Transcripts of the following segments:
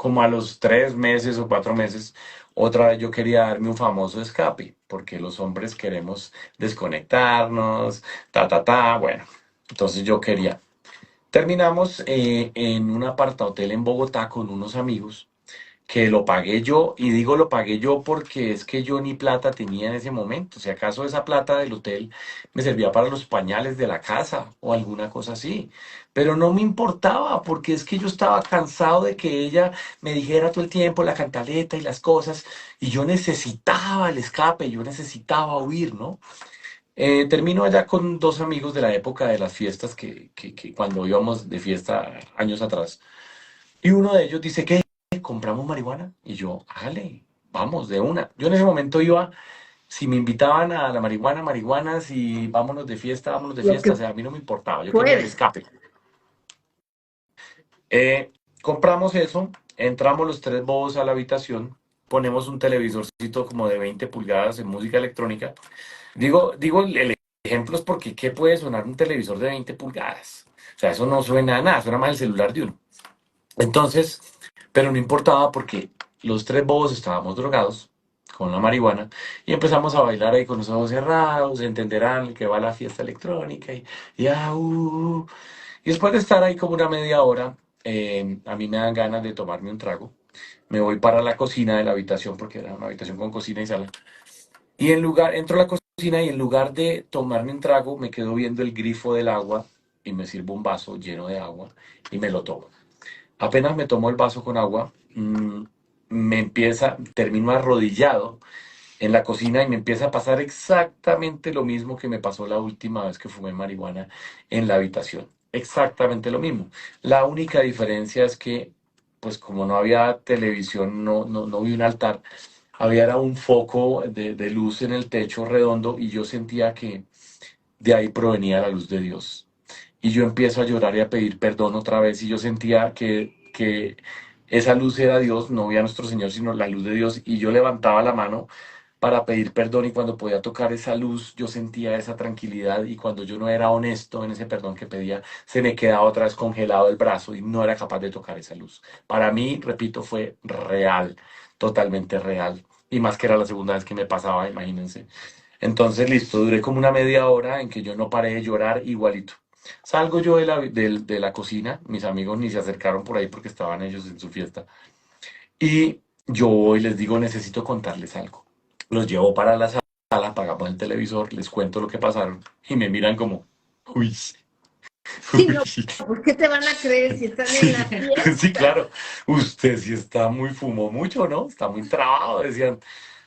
como a los 3 meses o 4 meses, otra vez yo quería darme un famoso escape, porque los hombres queremos desconectarnos, bueno. Entonces yo quería. Terminamos en un apartahotel en Bogotá con unos amigos que lo pagué yo, y digo lo pagué yo porque es que yo ni plata tenía en ese momento. Si acaso esa plata del hotel me servía para los pañales de la casa o alguna cosa así. Pero no me importaba porque es que yo estaba cansado de que ella me dijera todo el tiempo la cantaleta y las cosas, y yo necesitaba el escape, yo necesitaba huir, ¿no? Termino allá con dos amigos de la época de las fiestas que cuando íbamos de fiesta años atrás. Y uno de ellos dice que compramos marihuana. Y yo, hágale, vamos, de una. Yo en ese momento iba, si me invitaban a la marihuana, marihuana, si vámonos de Lo fiesta, o que sea, a mí no me importaba, yo quería el fuera. escape. Compramos eso, entramos los tres bobos a la habitación, ponemos un televisorcito como de 20 pulgadas en música electrónica. Digo el ejemplo es porque ¿qué puede sonar un televisor de 20 pulgadas? O sea, eso no suena a nada, suena más el celular de uno. Entonces, pero no importaba porque los tres bobos estábamos drogados con la marihuana y empezamos a bailar ahí con los ojos cerrados, entenderán que va la fiesta electrónica y y después de estar ahí como una media hora, a mí me dan ganas de tomarme un trago. Me voy para la cocina de la habitación porque era una habitación con cocina y sala. Y entro a la cocina y en lugar de tomarme un trago, me quedo viendo el grifo del agua y me sirvo un vaso lleno de agua y me lo tomo. Apenas me tomo el vaso con agua, termino arrodillado en la cocina y me empieza a pasar exactamente lo mismo que me pasó la última vez que fumé marihuana en la habitación. Exactamente lo mismo. La única diferencia es que, pues como no había televisión, no vi un altar, había era un foco de luz en el techo redondo y yo sentía que de ahí provenía la luz de Dios. Y yo empiezo a llorar y a pedir perdón otra vez y yo sentía que esa luz era Dios, no había nuestro Señor, sino la luz de Dios, y yo levantaba la mano para pedir perdón y cuando podía tocar esa luz yo sentía esa tranquilidad, y cuando yo no era honesto en ese perdón que pedía, se me quedaba otra vez congelado el brazo y no era capaz de tocar esa luz. Para mí, repito, fue real, totalmente real, y más que era la segunda vez que me pasaba, imagínense. Entonces, listo, duré como una media hora en que yo no paré de llorar igualito. Salgo yo de la cocina, mis amigos ni se acercaron por ahí porque estaban ellos en su fiesta. Y yo voy y les digo, necesito contarles algo. Los llevo para la sala, apagamos el televisor, les cuento lo que pasaron y me miran como, uy, Sí, uy. no, ¿por qué te van a creer si están en Sí, la sí, fiesta? claro. Usted sí está muy, fumó mucho, ¿no? Está muy trabado, decían.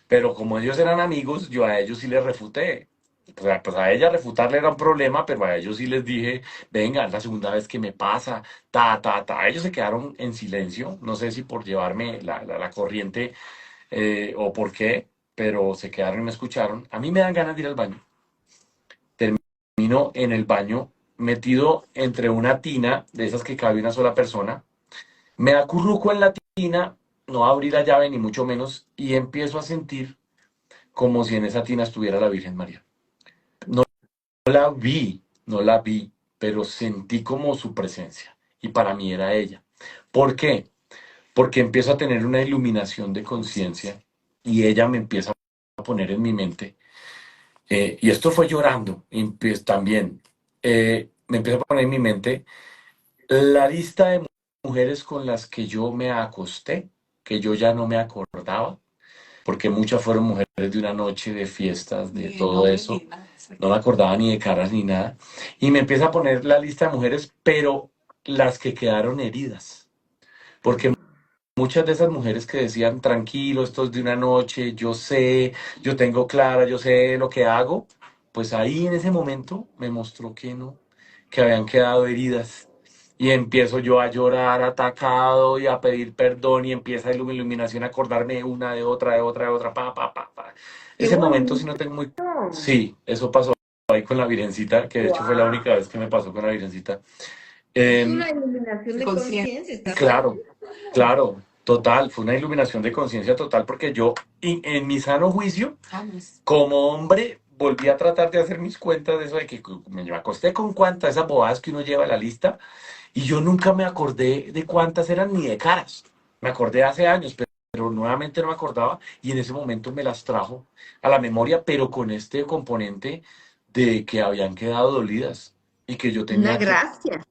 Pero como ellos eran amigos, yo a ellos sí les refuté. Pues a ella refutarle era un problema, pero a ellos sí les dije, venga, es la segunda vez que me pasa, ta. Ellos se quedaron en silencio, no sé si por llevarme la corriente o por qué, pero se quedaron y me escucharon. A mí me dan ganas de ir al baño. Termino en el baño metido entre una tina de esas que cabe una sola persona. Me acurruco en la tina, no abrí la llave ni mucho menos, y empiezo a sentir como si en esa tina estuviera la Virgen María. No no la vi, pero sentí como su presencia. Y para mí era ella. ¿Por qué? Porque empiezo a tener una iluminación de conciencia y ella me empieza a poner en mi mente. Y esto fue llorando, y pues también. Me empieza a poner en mi mente la lista de mujeres con las que yo me acosté, que yo ya no me acordaba, porque muchas fueron mujeres de una noche, de fiestas, de todo eso. No me acordaba ni de caras ni nada. Y me empieza a poner la lista de mujeres, pero las que quedaron heridas. Porque muchas de esas mujeres que decían, tranquilo, esto es de una noche, yo sé, yo tengo clara, yo sé lo que hago, pues ahí en ese momento me mostró que no, que habían quedado heridas. Y empiezo yo a llorar atacado y a pedir perdón y empieza la iluminación a acordarme de una, de otra, pa. Qué Ese momento sí bonito. no tengo muy... Sí, eso pasó ahí con la Virgencita, que de hecho fue la Wow. única vez que me pasó con la Virgencita. Es Em, una iluminación de conciencia, ¿estás de claro, acuerdo? claro, total, fue una iluminación de conciencia total porque yo, en mi sano juicio, como hombre, volví a tratar de hacer mis cuentas de eso de que me acosté con cuántas esas bobadas que uno lleva a la lista y yo nunca me acordé de cuántas eran ni de caras. Me acordé hace años, pero nuevamente no me acordaba y en ese momento me las trajo a la memoria, pero con este componente de que habían quedado dolidas y que yo Una tenía gracia.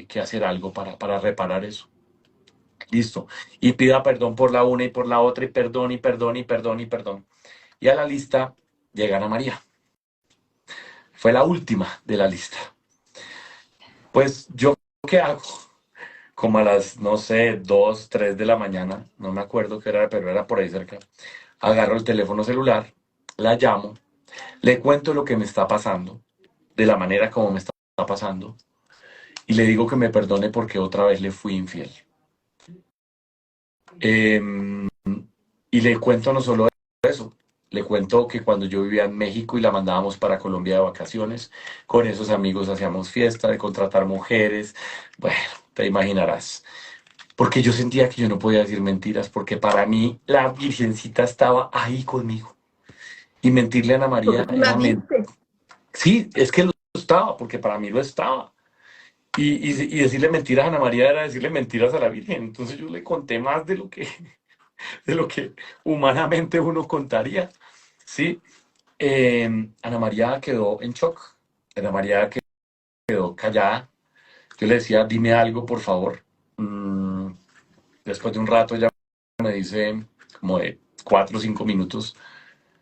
que hacer algo para reparar eso. Listo. Y pida perdón por la una y por la otra y perdón y perdón y perdón y perdón. Y a la lista llega Ana María. Fue la última de la lista. Pues yo, ¿qué hago? Como a las, no sé, 2, 3 de la mañana, no me acuerdo qué era, pero era por ahí cerca. Agarro el teléfono celular, la llamo, le cuento lo que me está pasando, de la manera como me está pasando, y le digo que me perdone porque otra vez le fui infiel. Em, y le cuento no solo eso, le cuento que cuando yo vivía en México y la mandábamos para Colombia de vacaciones, con esos amigos hacíamos fiesta de contratar mujeres, bueno, te imaginarás. Porque yo sentía que yo no podía decir mentiras, porque para mí la Virgencita estaba ahí conmigo. Y mentirle a Ana María Porque tú la era viste. sí, es que lo estaba, porque para mí lo estaba. Y decirle mentiras a Ana María era decirle mentiras a la Virgen. Entonces yo le conté más de lo que humanamente uno contaría. ¿Sí? Ana María quedó en shock. Ana María quedó callada. Yo le decía, dime algo, por favor. Mm, Después de un rato ella me dice, como de 4 o 5 minutos,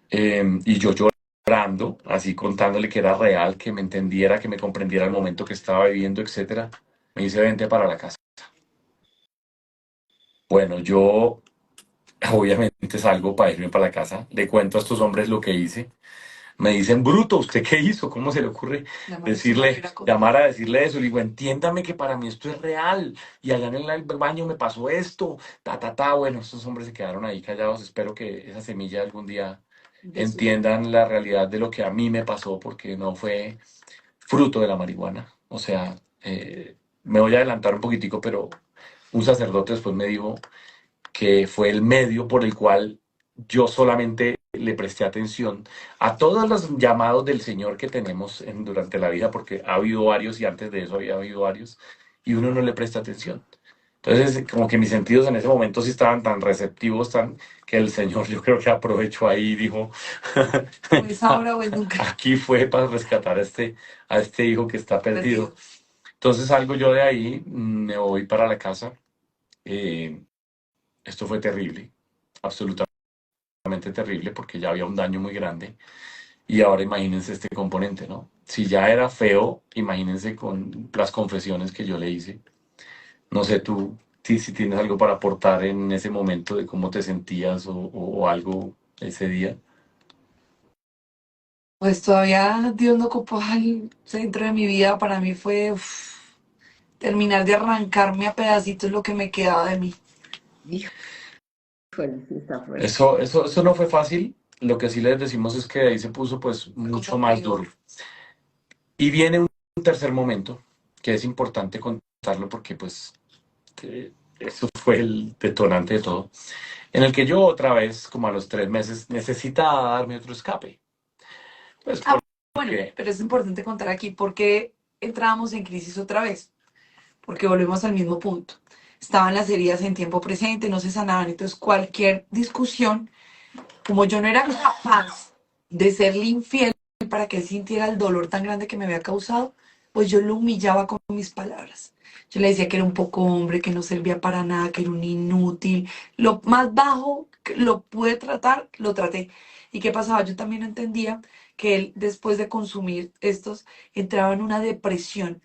y yo llorando, así contándole que era real, que me entendiera, que me comprendiera el momento que estaba viviendo, etcétera. Me dice, vente para la casa. Bueno, yo obviamente salgo para irme para la casa, le cuento a estos hombres lo que hice. Me dicen, bruto, ¿usted qué hizo? ¿Cómo se le ocurre decirle, llamar a decirle eso? Le digo, entiéndame que para mí esto es real. Y allá en el baño me pasó esto, ta, ta, ta. Bueno, estos hombres se quedaron ahí callados. Espero que esa semilla algún día entiendan la realidad de lo que a mí me pasó, porque no fue fruto de la marihuana. O sea, me voy a adelantar un poquitico, pero un sacerdote después me dijo que fue el medio por el cual yo solamente le presté atención a todos los llamados del Señor que tenemos durante la vida, porque ha habido varios y antes de eso había habido varios, y uno no le presta atención. Entonces, como que mis sentidos en ese momento sí estaban tan receptivos, que el Señor yo creo que aprovechó ahí y dijo, pues ahora o nunca. Aquí fue para rescatar a este hijo que está perdido. Entonces salgo yo de ahí, me voy para la casa. eh, Esto fue terrible, absolutamente terrible, porque ya había un daño muy grande. Y ahora imagínense este componente, ¿no? Si ya era feo, imagínense con las confesiones que yo le hice. No sé tú si tienes algo para aportar en ese momento de cómo te sentías o algo ese día. Pues todavía Dios no ocupó el centro de mi vida. Para mí fue terminar de arrancarme a pedacitos lo que me quedaba de mí. Híjole, sí está fuerte. Eso no fue fácil. Lo que sí les decimos es que ahí se puso pues mucho más duro. Y viene un tercer momento que es importante contarlo porque pues eso fue el detonante de todo, en el que yo otra vez, como a los 3 meses, necesitaba darme otro escape. Pues bueno, pero es importante contar aquí por qué entrábamos en crisis otra vez, porque volvemos al mismo punto. Estaban las heridas en tiempo presente, no se sanaban, entonces cualquier discusión, como yo no era capaz de serle infiel para que él sintiera el dolor tan grande que me había causado, pues yo lo humillaba con mis palabras. Yo le decía que era un poco hombre, que no servía para nada, que era un inútil. Lo más bajo que lo pude tratar, lo traté. ¿Y qué pasaba? Yo también entendía que él, después de consumir estos, entraba en una depresión,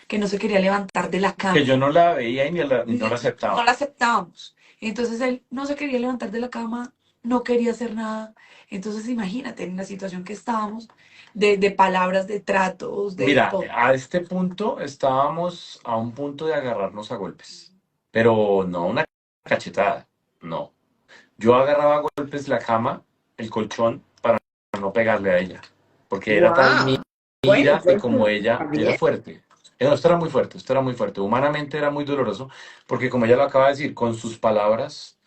que no se quería levantar de la cama. Que yo no la veía y no la aceptaba. No la aceptábamos. Entonces él no se quería levantar de la cama, no quería hacer nada. Entonces imagínate en la situación que estábamos, de palabras, de tratos, de Mira, todo. a este punto estábamos a un punto de agarrarnos a golpes, pero no una cachetada, no. Yo agarraba a golpes la cama, el colchón, para no pegarle a ella, porque era tal mi Wow. ira Bueno, y como ella está era bien. fuerte. No, esto era muy fuerte, esto era muy fuerte. Humanamente era muy doloroso, porque como ella lo acaba de decir, con sus palabras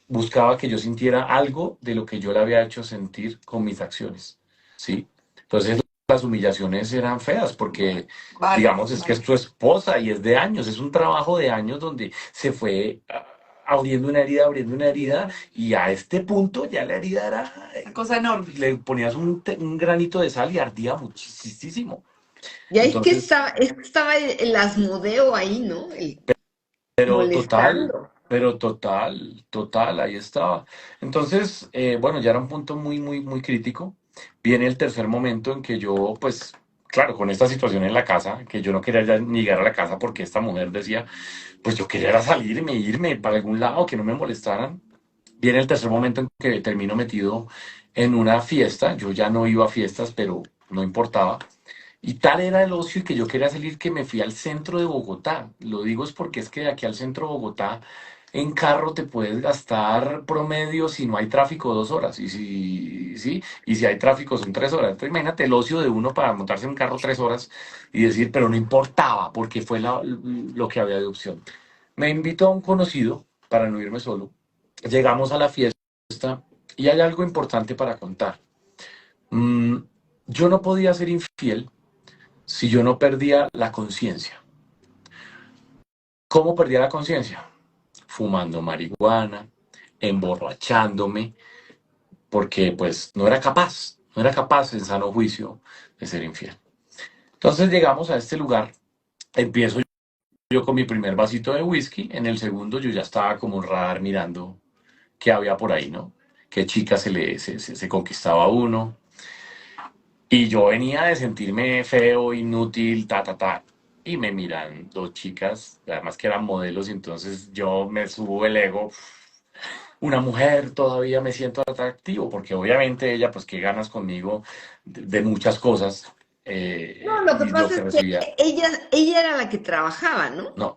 buscaba que yo sintiera algo de lo que yo le había hecho sentir con mis acciones, ¿sí? Entonces las humillaciones eran feas porque, Vale, digamos, es que es vale. tu esposa y es de años, es un trabajo de años donde se fue abriendo una herida y a este punto ya la herida era, Una cosa enorme. le ponías un granito de sal y ardía muchísimo. Ya Entonces, es que estaba el Asmodeo ahí, ¿no? pero total, Molestando. pero total, ahí estaba. Entonces, bueno, ya era un punto muy crítico. Viene el tercer momento en que yo, pues, claro, con esta situación en la casa, que yo no quería ya ni llegar a la casa porque esta mujer decía, pues yo quería era salirme, irme para algún lado, que no me molestaran. Viene el tercer momento en que termino metido en una fiesta. Yo ya no iba a fiestas, pero no importaba. Y tal era el ocio y que yo quería salir que me fui al centro de Bogotá. Lo digo es porque es que de aquí al centro de Bogotá en carro te puedes gastar promedio si no hay tráfico 2 horas. Y si, sí, y si hay tráfico son 3 horas. Entonces imagínate el ocio de uno para montarse en un carro 3 horas y decir, pero no importaba porque fue lo que había de opción. Me invitó a un conocido para no irme solo. Llegamos a la fiesta y hay algo importante para contar. Mm, yo no podía ser infiel si yo no perdía la conciencia. ¿Cómo perdía la conciencia? Fumando marihuana, emborrachándome, porque pues no era capaz en sano juicio de ser infiel. Entonces llegamos a este lugar, empiezo yo con mi primer vasito de whisky, en el segundo yo ya estaba como un radar mirando qué había por ahí, ¿no? Qué chica se conquistaba uno. Y yo venía de sentirme feo, inútil, y me miran 2 chicas, además que eran modelos, y entonces yo me subo el ego. Una mujer todavía me siento atractivo, porque obviamente ella, pues, qué ganas conmigo de muchas cosas, No, lo que y lo pasa que es que recibía. ella era la que trabajaba, ¿no? No,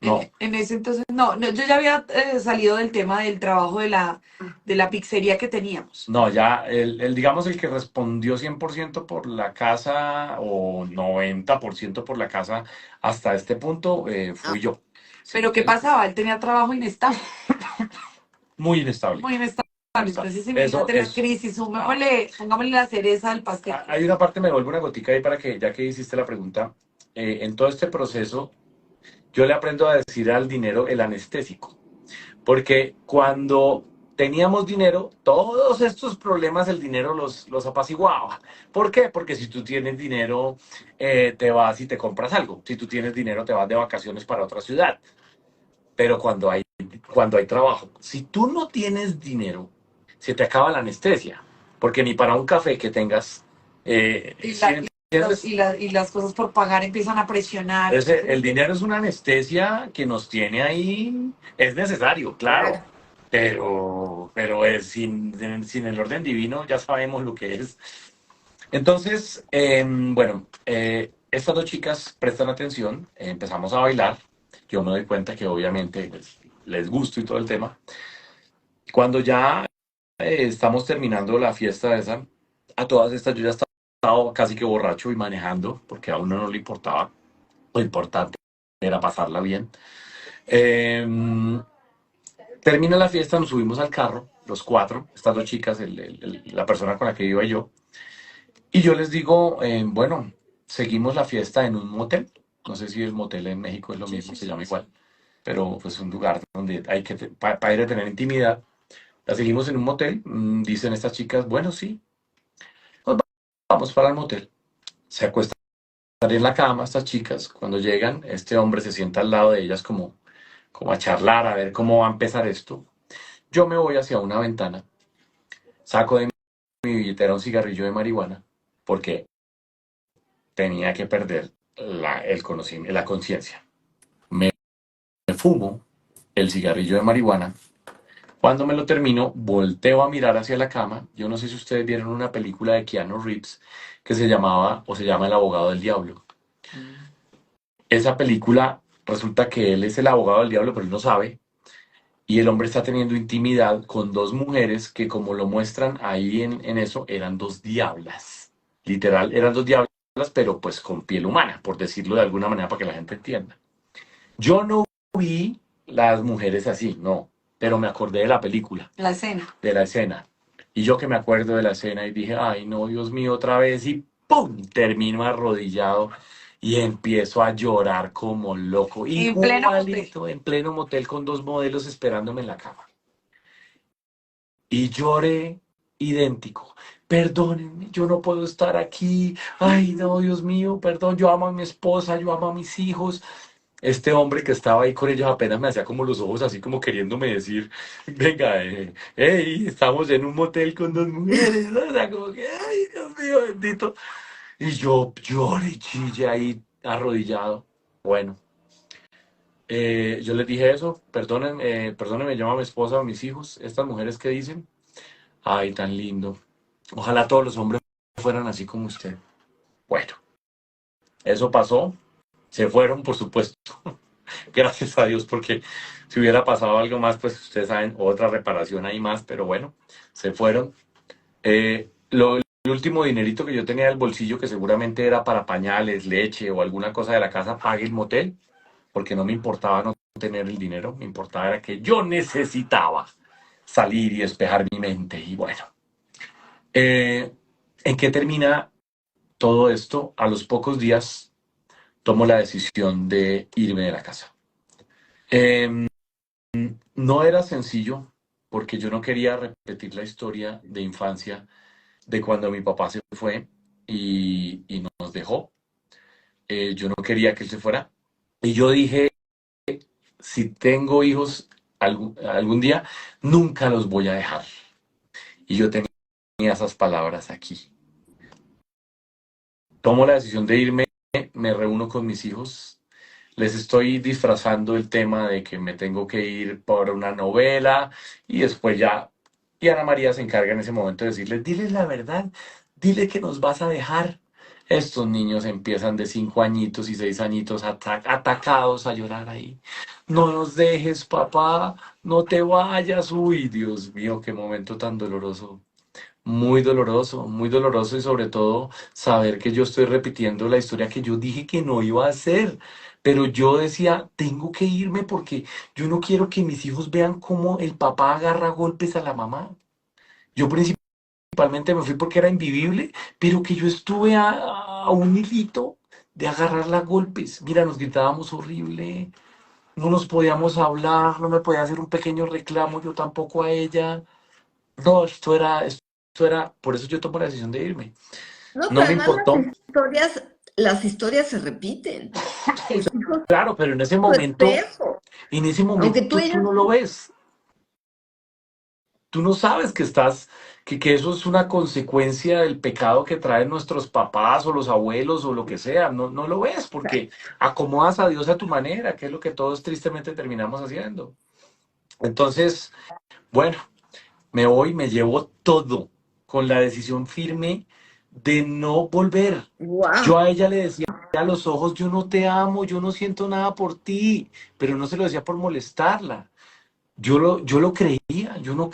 no, En ese entonces, no, no, yo ya había salido del tema del trabajo de la pizzería que teníamos. no, ya, digamos, el que respondió 100% por la casa o 90% por la casa hasta este punto Ah, fui yo. Sí, Pero ¿qué pasaba? Él tenía trabajo inestable, muy inestable. muy inestable. Inestable. Entonces, Eso imagínate la es. crisis, No. pongámosle la cereza al pastel. Hay una parte, me vuelvo una gotica ahí para que, ya que hiciste la pregunta, en todo este proceso, yo le aprendo a decir al dinero el anestésico. Porque cuando teníamos dinero, todos estos problemas el dinero los apaciguaba. ¿Por qué? Porque si tú tienes dinero, te vas y te compras algo. Si tú tienes dinero, te vas de vacaciones para otra ciudad. Pero cuando hay trabajo, si tú no tienes dinero, se te acaba la anestesia. Porque ni para un café que tengas, Y, ¿sí la, me y, entiendes? y las cosas por pagar empiezan a presionar. El dinero es una anestesia que nos tiene ahí, es necesario, claro, claro. pero sin el orden divino ya sabemos lo que es. Entonces, bueno, estas 2 chicas prestan atención, empezamos a bailar, yo me doy cuenta que obviamente les gusto y todo el tema. Cuando ya estamos terminando la fiesta esa, a todas estas yo ya estaba casi que borracho y manejando, porque a uno no le importaba, lo importante era pasarla bien. Eh, termina la fiesta, nos subimos al carro, los 4, estas 2 chicas, la persona con la que iba yo, y yo les digo, bueno, seguimos la fiesta en un motel. No sé si el motel en México es lo Sí, mismo, sí, se sí, llama sí. igual, pero pues un lugar donde hay que, para ir a tener intimidad. La seguimos en un motel, dicen estas chicas, bueno, sí, nos vamos para el motel. Se acuestan en la cama estas chicas. Cuando llegan, este hombre se sienta al lado de ellas como a charlar, a ver cómo va a empezar esto. Yo me voy hacia una ventana, saco de mi billetera un cigarrillo de marihuana, porque tenía que perder el conocimiento, la conciencia. Me fumo el cigarrillo de marihuana. Cuando me lo termino, volteo a mirar hacia la cama. Yo no sé si ustedes vieron una película de Keanu Reeves que se llamaba o se llama El abogado del diablo. Esa película resulta que él es el abogado del diablo, pero él no sabe. Y el hombre está teniendo intimidad con 2 mujeres que, como lo muestran ahí en eso, eran 2 diablas. Literal, eran 2 diablas, pero pues con piel humana, por decirlo de alguna manera para que la gente entienda. Yo no vi las mujeres así, no, pero me acordé de la película, La escena. de la escena. Y yo que me acuerdo de la escena y dije, ay no, Dios mío, otra vez. Y ¡pum! Termino arrodillado y empiezo a llorar como loco, En pleno motel. igualito, en pleno motel con dos modelos esperándome en la cama. Y lloré idéntico. Perdónenme, yo no puedo estar aquí. Ay, no, Dios mío, perdón, yo amo a mi esposa, yo amo a mis hijos. Este hombre que estaba ahí con ellos apenas me hacía como los ojos así como queriéndome decir, venga, hey, estamos en un motel con dos mujeres, ¿no? O sea, como que, ay, Dios mío, bendito. Y yo lloré y chille ahí arrodillado. Bueno, yo les dije eso, perdónenme, llamo a mi esposa o a mis hijos, estas mujeres que dicen, ay, tan lindo. Ojalá todos los hombres fueran así como usted. Bueno, eso pasó, se fueron, por supuesto. Gracias a Dios, porque si hubiera pasado algo más, pues ustedes saben, otra reparación ahí más, pero bueno, se fueron. El último dinerito que yo tenía del bolsillo, que seguramente era para pañales, leche o alguna cosa de la casa, pagué el motel, porque no me importaba no tener el dinero, me importaba era que yo necesitaba salir y despejar mi mente. Y bueno, eh, ¿en qué termina todo esto? A los pocos días tomo la decisión de irme de la casa. Eh, no era sencillo porque yo no quería repetir la historia de infancia de cuando mi papá se fue y nos dejó. Yo no quería que él se fuera. Y yo dije, si tengo hijos algún día, nunca los voy a dejar. Y yo tenía esas palabras aquí. Tomo la decisión de irme, me reúno con mis hijos. Les estoy disfrazando el tema de que me tengo que ir por una novela y después ya, y Ana María se encarga en ese momento de decirles, diles la verdad, dile que nos vas a dejar. Estos niños empiezan de 5 añitos y 6 añitos atacados a llorar ahí. No nos dejes, papá, no te vayas. Uy, Dios mío, qué momento tan doloroso. Muy doloroso y sobre todo saber que yo estoy repitiendo la historia que yo dije que no iba a hacer. Pero yo decía, tengo que irme porque yo no quiero que mis hijos vean cómo el papá agarra golpes a la mamá. Yo principalmente me fui porque era invivible, pero que yo estuve a un hilito de agarrarla a golpes. Mira, nos gritábamos horrible, no nos podíamos hablar, no me podía hacer un pequeño reclamo, yo tampoco a ella. No, por eso yo tomo la decisión de irme. No, No pero me además importó. las historias se repiten. Tus hijos Claro, pero son tu espejo. en ese Aunque momento tú tú ellos, no lo ves. Tú no sabes que eso es una consecuencia del pecado que traen nuestros papás o los abuelos o lo que sea. No, no lo ves porque acomodas a Dios a tu manera, que es lo que todos tristemente terminamos haciendo. Entonces, bueno, me voy, me llevo todo con la decisión firme de no volver. Yo wow. a ella le decía a los ojos, yo no te amo, yo no siento nada por ti, pero no se lo decía por molestarla. Yo lo creía, yo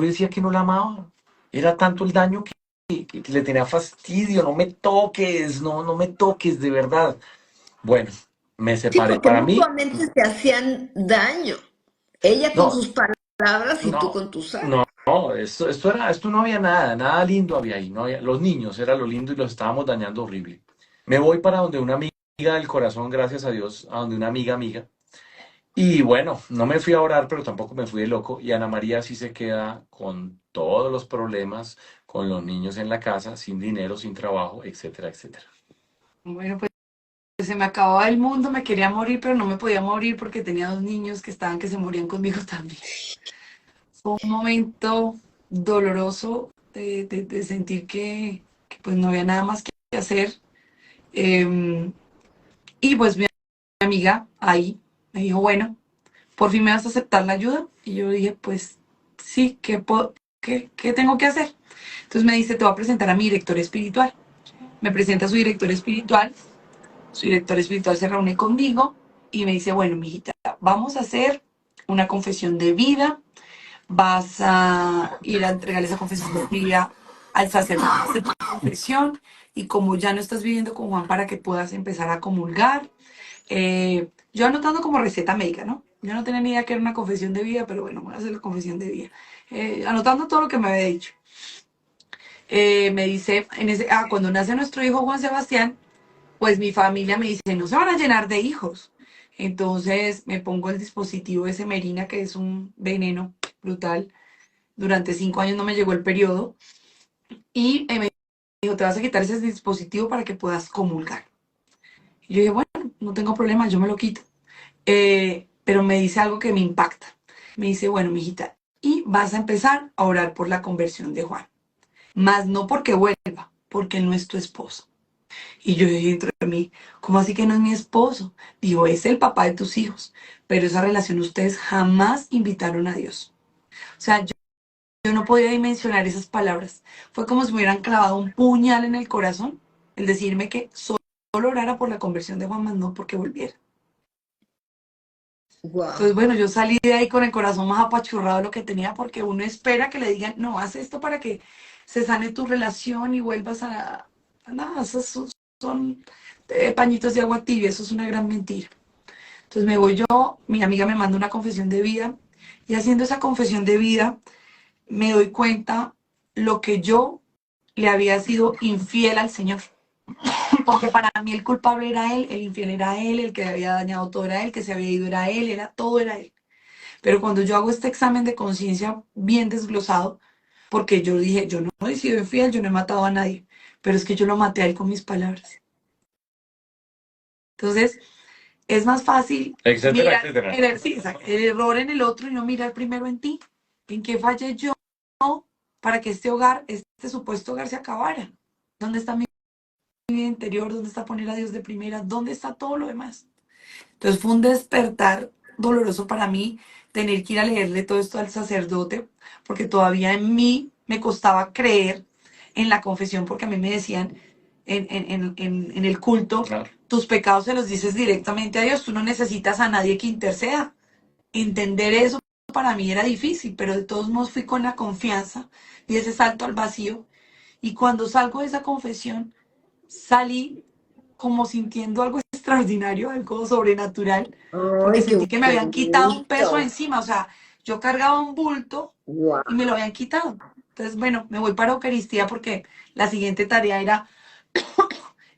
decía que no la amaba. Era tanto el daño que le tenía fastidio, no me toques, no, no me toques, de verdad. Bueno, me Sí, separé. porque Para mí, mutuamente se hacían daño. Ella con no, sus palabras y tú no, con tus actos. no, esto no había nada, nada lindo había ahí, no había, los niños era lo lindo y los estábamos dañando horrible. Me voy para donde una amiga del corazón, gracias a Dios, a donde una amiga. Y bueno, no me fui a orar, pero tampoco me fui de loco. Y Ana María sí se queda con todos los problemas, con los niños en la casa, sin dinero, sin trabajo, etcétera, etcétera. Bueno, pues se me acababa el mundo, me quería morir, pero no me podía morir porque tenía dos niños que se morían conmigo también. Fue un momento doloroso de sentir que pues no había nada más que hacer. Eh, y pues mi amiga ahí me dijo, bueno, por fin me vas a aceptar la ayuda. Y yo dije, pues sí, ¿qué tengo que hacer? Entonces me dice, te voy a presentar a mi director espiritual. Me presenta a su director espiritual se reúne conmigo y me dice, bueno, mijita, vamos a hacer una confesión de vida, vas a ir a entregar esa confesión de vida al sacerdote de tu confesión y como ya no estás viviendo con Juan para que puedas empezar a comulgar, yo anotando como receta médica, ¿no? Yo no tenía ni idea que era una confesión de vida, pero bueno, voy a hacer la confesión de vida. Anotando todo lo que me había dicho. Me dice, cuando nace nuestro hijo Juan Sebastián, pues mi familia me dice, no se van a llenar de hijos. Entonces me pongo el dispositivo ese Merina, que es un veneno brutal. Durante 5 años no me llegó el periodo. Y me dijo, te vas a quitar ese dispositivo para que puedas comulgar. Y yo dije, bueno, no tengo problema, yo me lo quito. Pero me dice algo que me impacta. Me dice, bueno, mijita, y vas a empezar a orar por la conversión de Juan. Más no porque vuelva, porque él no es tu esposo. Y yo dije dentro de mí, ¿cómo así que no es mi esposo? Dijo, es el papá de tus hijos, pero esa relación ustedes jamás invitaron a Dios. O sea, yo no podía dimensionar esas palabras. Fue como si me hubieran clavado un puñal en el corazón, el decirme que solo orara por la conversión de Juan, más no porque volviera. Wow. Entonces, bueno, yo salí de ahí con el corazón más apachurrado de lo que tenía, porque uno espera que le digan, no, haz esto para que se sane tu relación y vuelvas a nada, esos son pañitos de agua tibia, eso es una gran mentira. Entonces me voy yo, mi amiga me manda una confesión de vida, y haciendo esa confesión de vida, me doy cuenta lo que yo le había sido infiel al Señor. Porque para mí el culpable era él, el infiel era él, el que había dañado todo era él, que se había ido era él, todo era él. Pero cuando yo hago este examen de conciencia bien desglosado, porque yo dije, yo no he sido infiel, yo no he matado a nadie, pero es que yo lo maté a él con mis palabras. Entonces, es más fácil Etcétera, mirar etcétera. sí, el error en el otro y no mirar primero en ti. ¿En qué fallé yo para que este hogar, este supuesto hogar se acabara? ¿Dónde está mi vida interior? ¿Dónde está poner a Dios de primera? ¿Dónde está todo lo demás? Entonces fue un despertar doloroso para mí tener que ir a leerle todo esto al sacerdote, porque todavía en mí me costaba creer en la confesión, porque a mí me decían en el culto, Claro. tus pecados se los dices directamente a Dios, tú no necesitas a nadie que interceda. Entender eso para mí era difícil, pero de todos modos fui con la confianza y ese salto al vacío. Y cuando salgo de esa confesión, salí como sintiendo algo extraordinario, algo sobrenatural, porque Ay, qué sentí que me habían quitado un peso bonito. encima, o sea, yo cargaba un bulto Wow. y me lo habían quitado. Entonces, bueno, me voy para Eucaristía porque la siguiente tarea era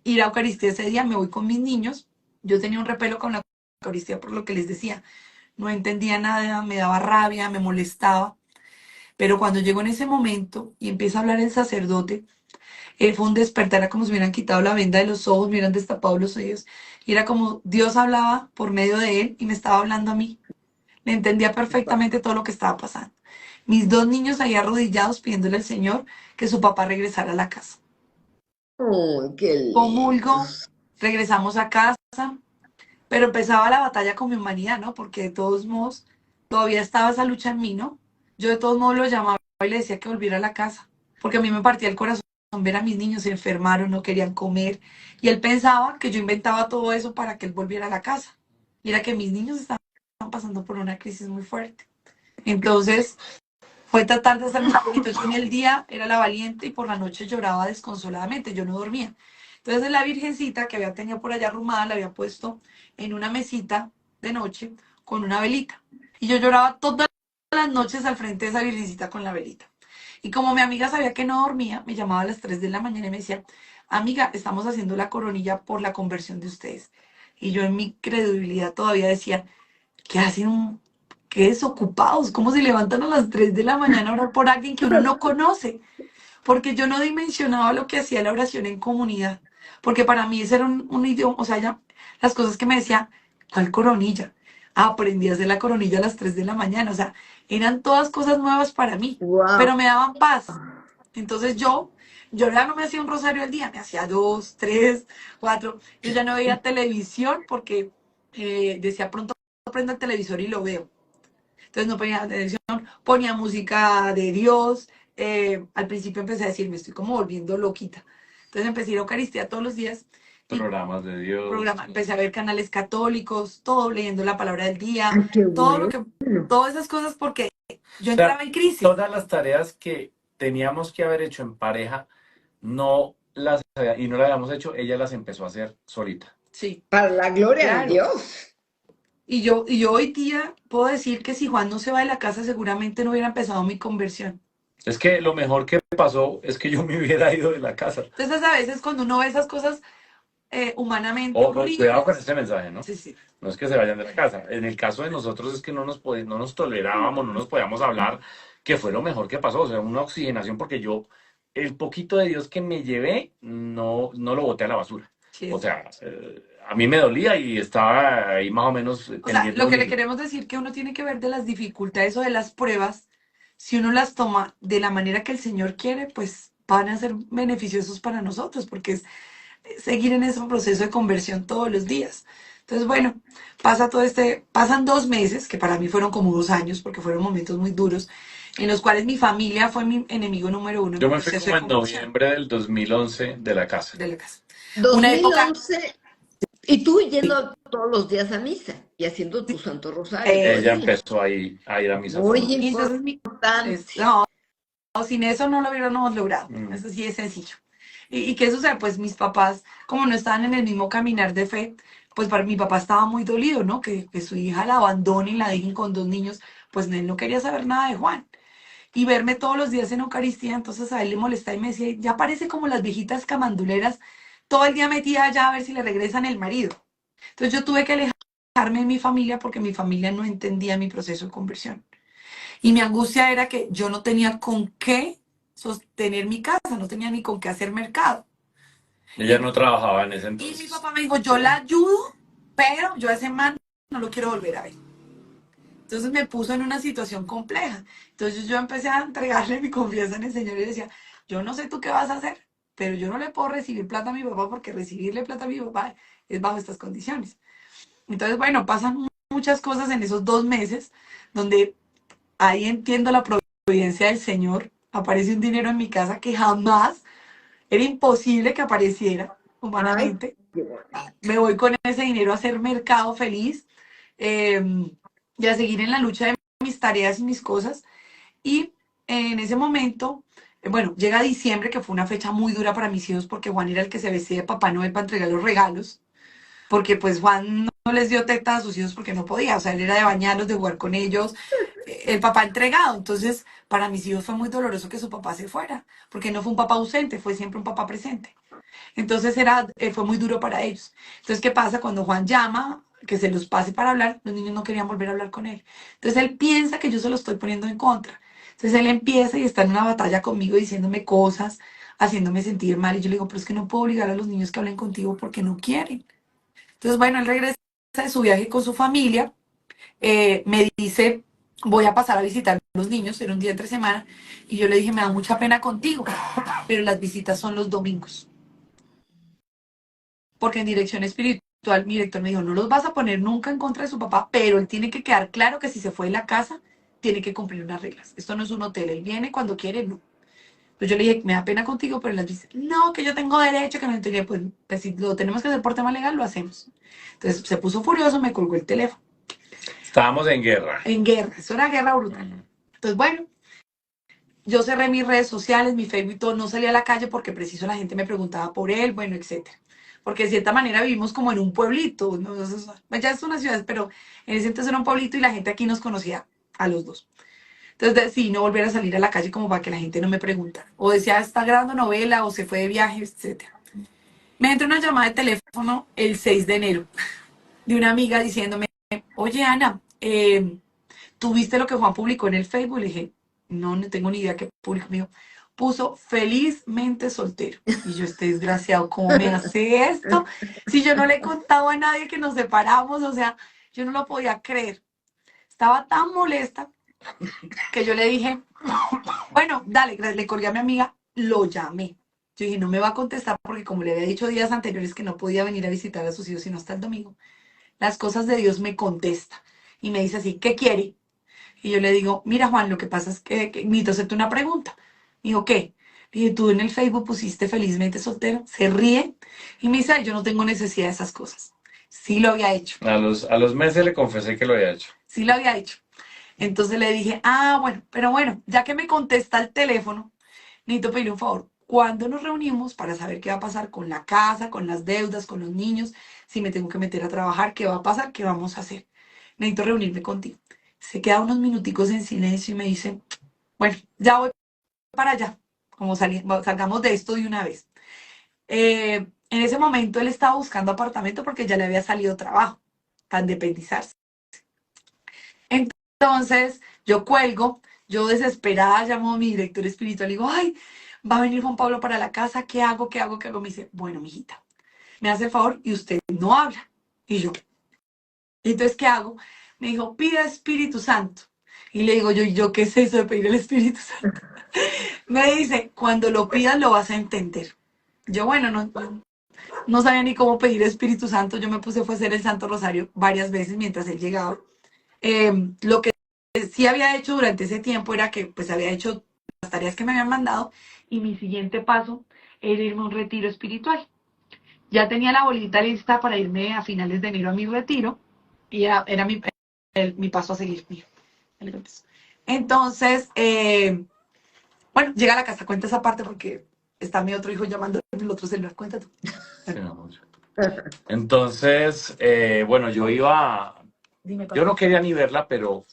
ir a Eucaristía ese día, me voy con mis niños. Yo tenía un repelo con la Eucaristía por lo que les decía, no entendía nada, me daba rabia, me molestaba, pero cuando llegó en ese momento y empieza a hablar el sacerdote, fue un despertar, era como si me hubieran quitado la venda de los ojos, me hubieran destapado los oídos. Y era como Dios hablaba por medio de él y me estaba hablando a mí. Le entendía perfectamente todo lo que estaba pasando. Mis dos niños ahí arrodillados pidiéndole al Señor que su papá regresara a la casa. Ay, qué lindo. Comulgo, regresamos a casa, pero empezaba la batalla con mi humanidad, ¿no? Porque de todos modos todavía estaba esa lucha en mí, ¿no? Yo de todos modos lo llamaba y le decía que volviera a la casa, porque a mí me partía el corazón ver a mis niños se enfermaron, no querían comer, y él pensaba que yo inventaba todo eso para que él volviera a la casa. Y era que mis niños estaban pasando por una crisis muy fuerte. Entonces, fue tratar de hacer un poquito. Yo en el día era la valiente y por la noche lloraba desconsoladamente, yo no dormía. Entonces la virgencita que había tenido por allá arrumada la había puesto en una mesita de noche con una velita. Y yo lloraba todas las noches al frente de esa virgencita con la velita. Y como mi amiga sabía que no dormía, me llamaba a las 3 de la mañana y me decía, amiga, estamos haciendo la coronilla por la conversión de ustedes. Y yo en mi credibilidad todavía decía, ¿qué hacen qué desocupados? ¿Cómo se levantan a las 3 de la mañana a orar por alguien que uno no conoce? Porque yo no dimensionaba lo que hacía la oración en comunidad. Porque para mí ese era un idioma, o sea, las cosas que me decía, ¿cuál coronilla? Aprendí a hacer la coronilla a las 3 de la mañana, o sea, eran todas cosas nuevas para mí, Wow. pero me daban paz. Entonces yo ya no me hacía un rosario al día, me hacía dos, tres, cuatro. Yo ya no veía televisión porque decía pronto prendo el televisor y lo veo. Entonces no ponía televisión, ponía música de Dios. Al principio empecé a decir, me estoy como volviendo loquita. Entonces empecé a ir a Eucaristía todos los días y Programas de Dios. empecé a ver canales católicos, todo leyendo la palabra del día, Ay, qué todo lo bueno. que, todas esas cosas porque yo O sea, entraba en crisis. todas las tareas que teníamos que haber hecho en pareja, y no las habíamos hecho, ella las empezó a hacer solita. Sí, Para la gloria de claro. Dios. Y yo hoy día puedo decir que si Juan no se va de la casa, seguramente no hubiera empezado mi conversión. Es que lo mejor que pasó es que yo me hubiera ido de la casa. Entonces a veces cuando uno ve esas cosas humanamente Ojo, cuidado con horribles, este mensaje, ¿no? sí, sí. No es que se vayan de la casa. En el caso de nosotros es que no nos tolerábamos, no nos podíamos hablar, que fue lo mejor que pasó. O sea, una oxigenación porque yo, el poquito de Dios que me llevé, no lo boté a la basura. Sí, O es sea, verdad. a mí me dolía y estaba ahí más o menos O sea, pendiente de lo los que le niños. queremos decir que uno tiene que ver de las dificultades o de las pruebas, si uno las toma de la manera que el Señor quiere, pues van a ser beneficiosos para nosotros, porque es seguir en ese proceso de conversión todos los días. Entonces, bueno, pasan 2 meses, que para mí fueron como 2 años, porque fueron momentos muy duros, en los cuales mi familia fue mi enemigo número uno en Yo mi me fui proceso como de en conversión noviembre del 2011 de la casa. de la casa. Dos Una mil época, once y tú yendo todos los días a misa y haciendo tu Santo Rosario, todo Ella el sí. día. empezó a ir a misa todos Muy los Y días. entonces, importante. no, sin eso no lo hubiéramos logrado. Mm. Eso sí es sencillo. ¿Y qué sucede? Pues mis papás, como no estaban en el mismo caminar de fe, pues para mi papá estaba muy dolido, ¿no? Que su hija la abandonen, la dejen con 2 niños, pues él no quería saber nada de Juan. Y verme todos los días en Eucaristía, entonces a él le molestaba y me decía, ya parece como las viejitas camanduleras, todo el día metida allá a ver si le regresan el marido. Entonces yo tuve que alejarme de mi familia porque mi familia no entendía mi proceso de conversión. Y mi angustia era que yo no tenía con qué sostener mi casa, no tenía ni con qué hacer mercado. Ella Y, no trabajaba en ese y mi entonces. papá me dijo, yo la ayudo, pero yo a ese man no lo quiero volver a ver. Entonces me puso en una situación compleja. Entonces yo empecé a entregarle mi confianza en el Señor y decía, yo no sé tú qué vas a hacer, pero yo no le puedo recibir plata a mi papá porque recibirle plata a mi papá es bajo estas condiciones. Entonces, bueno, pasan muchas cosas en esos 2 meses donde ahí entiendo la providencia del Señor. Aparece un dinero en mi casa que jamás era imposible que apareciera Ay, humanamente. qué bonito. Me voy con ese dinero a hacer mercado feliz eh, y a seguir en la lucha de mis tareas y mis cosas. Y en ese momento, bueno, llega diciembre, que fue una fecha muy dura para mis hijos porque Juan era el que se vestía de Papá Noel para entregar los regalos, porque pues Juan no les dio teta a sus hijos porque no podía, o sea, él era de bañarlos, de jugar con ellos, el papá entregado. Entonces, para mis hijos fue muy doloroso que su papá se fuera, porque no fue un papá ausente, fue siempre un papá presente. Entonces fue muy duro para ellos. Entonces, ¿qué pasa? Cuando Juan llama, que se los pase para hablar, los niños no querían volver a hablar con él. Entonces, él piensa que yo se lo estoy poniendo en contra. Entonces, él empieza y está en una batalla conmigo diciéndome cosas, haciéndome sentir mal. Y yo le digo, pero es que no puedo obligar a los niños que hablen contigo porque no quieren. Entonces, bueno, él regresa de su viaje con su familia, me dice, voy a pasar a visitar a los niños, era un día entre semana, y yo le dije, me da mucha pena contigo, pero las visitas son los domingos, porque en dirección espiritual mi director me dijo, no los vas a poner nunca en contra de su papá, pero él tiene que quedar claro que si se fue de la casa, tiene que cumplir unas reglas. Esto no es un hotel, él viene cuando quiere, no. Pues yo le dije, me da pena contigo, pero las visitas, no, que yo tengo derecho, que no tenía, pues si lo tenemos que hacer por tema legal, lo hacemos. Entonces se puso furioso, me colgó el teléfono. Estábamos en guerra. En guerra, eso era guerra brutal. Mm. Entonces, bueno, yo cerré mis redes sociales, mi Facebook y todo, no salí a la calle porque preciso la gente me preguntaba por él, bueno, etcétera. Porque de cierta manera vivimos como en un pueblito, ¿no? Pues ya es una ciudad, pero en ese entonces era un pueblito y la gente aquí nos conocía a los dos. Entonces decidí no volver a salir a la calle como para que la gente no me preguntara. O decía, está grabando novela o se fue de viaje, etcétera. Me entró una llamada de teléfono el 6 de enero de una amiga diciéndome, oye Ana, ¿tú viste lo que Juan publicó en el Facebook? Le dije, no, no tengo ni idea qué publicó. Me dijo, puso felizmente soltero. Y yo, este desgraciado, ¿cómo me hace esto? Si yo no le he contado a nadie que nos separamos, o sea, yo no lo podía creer. Estaba tan molesta que yo le dije, bueno, dale, le colgué a mi amiga, lo llamé. Yo dije, no me va a contestar porque como le había dicho días anteriores que no podía venir a visitar a sus hijos sino hasta el domingo, las cosas de Dios me contesta y me dice así, ¿qué quiere? Y yo le digo, mira Juan, lo que pasa es que necesito hacerte una pregunta. Me dijo, ¿qué? Le dije, tú en el Facebook pusiste felizmente soltero, se ríe y me dice, "Ay, yo no tengo necesidad de esas cosas". Sí lo había hecho, A los meses le confesé que lo había hecho. sí lo había hecho. Entonces le dije, ah, bueno, pero bueno, ya que me contesta el teléfono, necesito pedirle un favor. ¿Cuándo nos reunimos para saber qué va a pasar con la casa, con las deudas, con los niños? Si me tengo que meter a trabajar, ¿qué va a pasar? ¿Qué vamos a hacer? Necesito reunirme contigo. Se queda unos minuticos en silencio y me dice, bueno, ya voy para allá, como salgamos de esto de una vez. En ese momento él estaba buscando apartamento porque ya le había salido trabajo para independizarse. Entonces yo cuelgo, yo desesperada llamo a mi director espiritual y digo, ay, va a venir Juan Pablo para la casa, ¿qué hago? ¿Qué hago? ¿Qué hago? Me dice, bueno, mijita, me hace el favor y usted no habla. Y yo, entonces, ¿qué hago? Me dijo, pida Espíritu Santo. Y le digo yo, ¿qué es eso de pedir el Espíritu Santo? Me dice, cuando lo pidas lo vas a entender. Yo, bueno, no sabía ni cómo pedir Espíritu Santo. Yo me puse fue a hacer el Santo Rosario varias veces mientras él llegaba. Lo que sí había hecho durante ese tiempo era que pues había hecho las tareas que me habían mandado y mi siguiente paso era irme a un retiro espiritual. Ya tenía la bolita lista para irme a finales de enero a mi retiro y era mi paso a seguir. Entonces, bueno, llega a la casa, cuenta esa parte porque está mi otro hijo llamando en el otro celular, cuenta tú. Sí, entonces, bueno, yo no quería ni verla, pero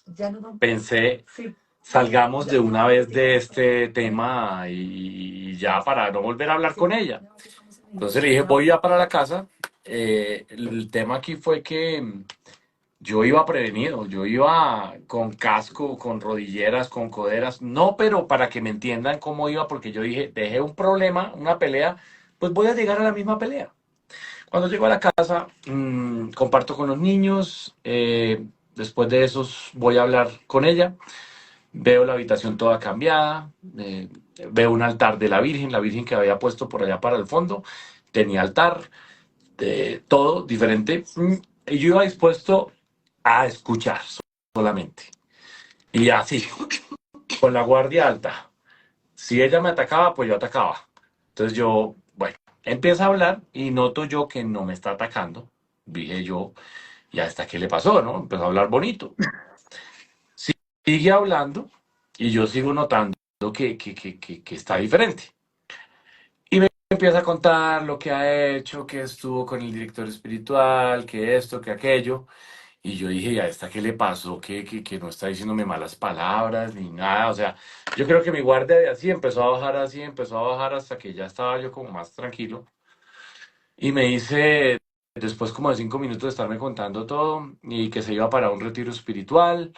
pensé, Sí. salgamos de una vez de este tema y ya para no volver a hablar con ella. Entonces le dije, voy ya para la casa. El tema aquí fue que yo iba prevenido, yo iba con casco, con rodilleras, con coderas, no, pero para que me entiendan cómo iba, porque yo dije, dejé un problema, una pelea, pues voy a llegar a la misma pelea. Cuando llego a la casa, comparto con los niños, después de eso voy a hablar con ella, veo la habitación toda cambiada, veo un altar de la Virgen que había puesto por allá para el fondo, tenía altar, todo diferente, y yo iba dispuesto a escuchar solamente. Y así, con la guardia alta. Si ella me atacaba, pues yo atacaba. Entonces yo, bueno, empieza a hablar y noto yo que no me está atacando. Dije yo, ¿y hasta qué le pasó, no? Empezó a hablar bonito. Sigue hablando y yo sigo notando que está diferente. Y me empieza a contar lo que ha hecho, que estuvo con el director espiritual, que esto, que aquello. Y yo dije, ¿y a esta qué le pasó? Que no está diciéndome malas palabras ni nada. O sea, yo creo que mi guardia de así empezó a bajar así, empezó a bajar hasta que ya estaba yo como más tranquilo. Y me dice, después como de 5 minutos de estarme contando todo, y que se iba para un retiro espiritual,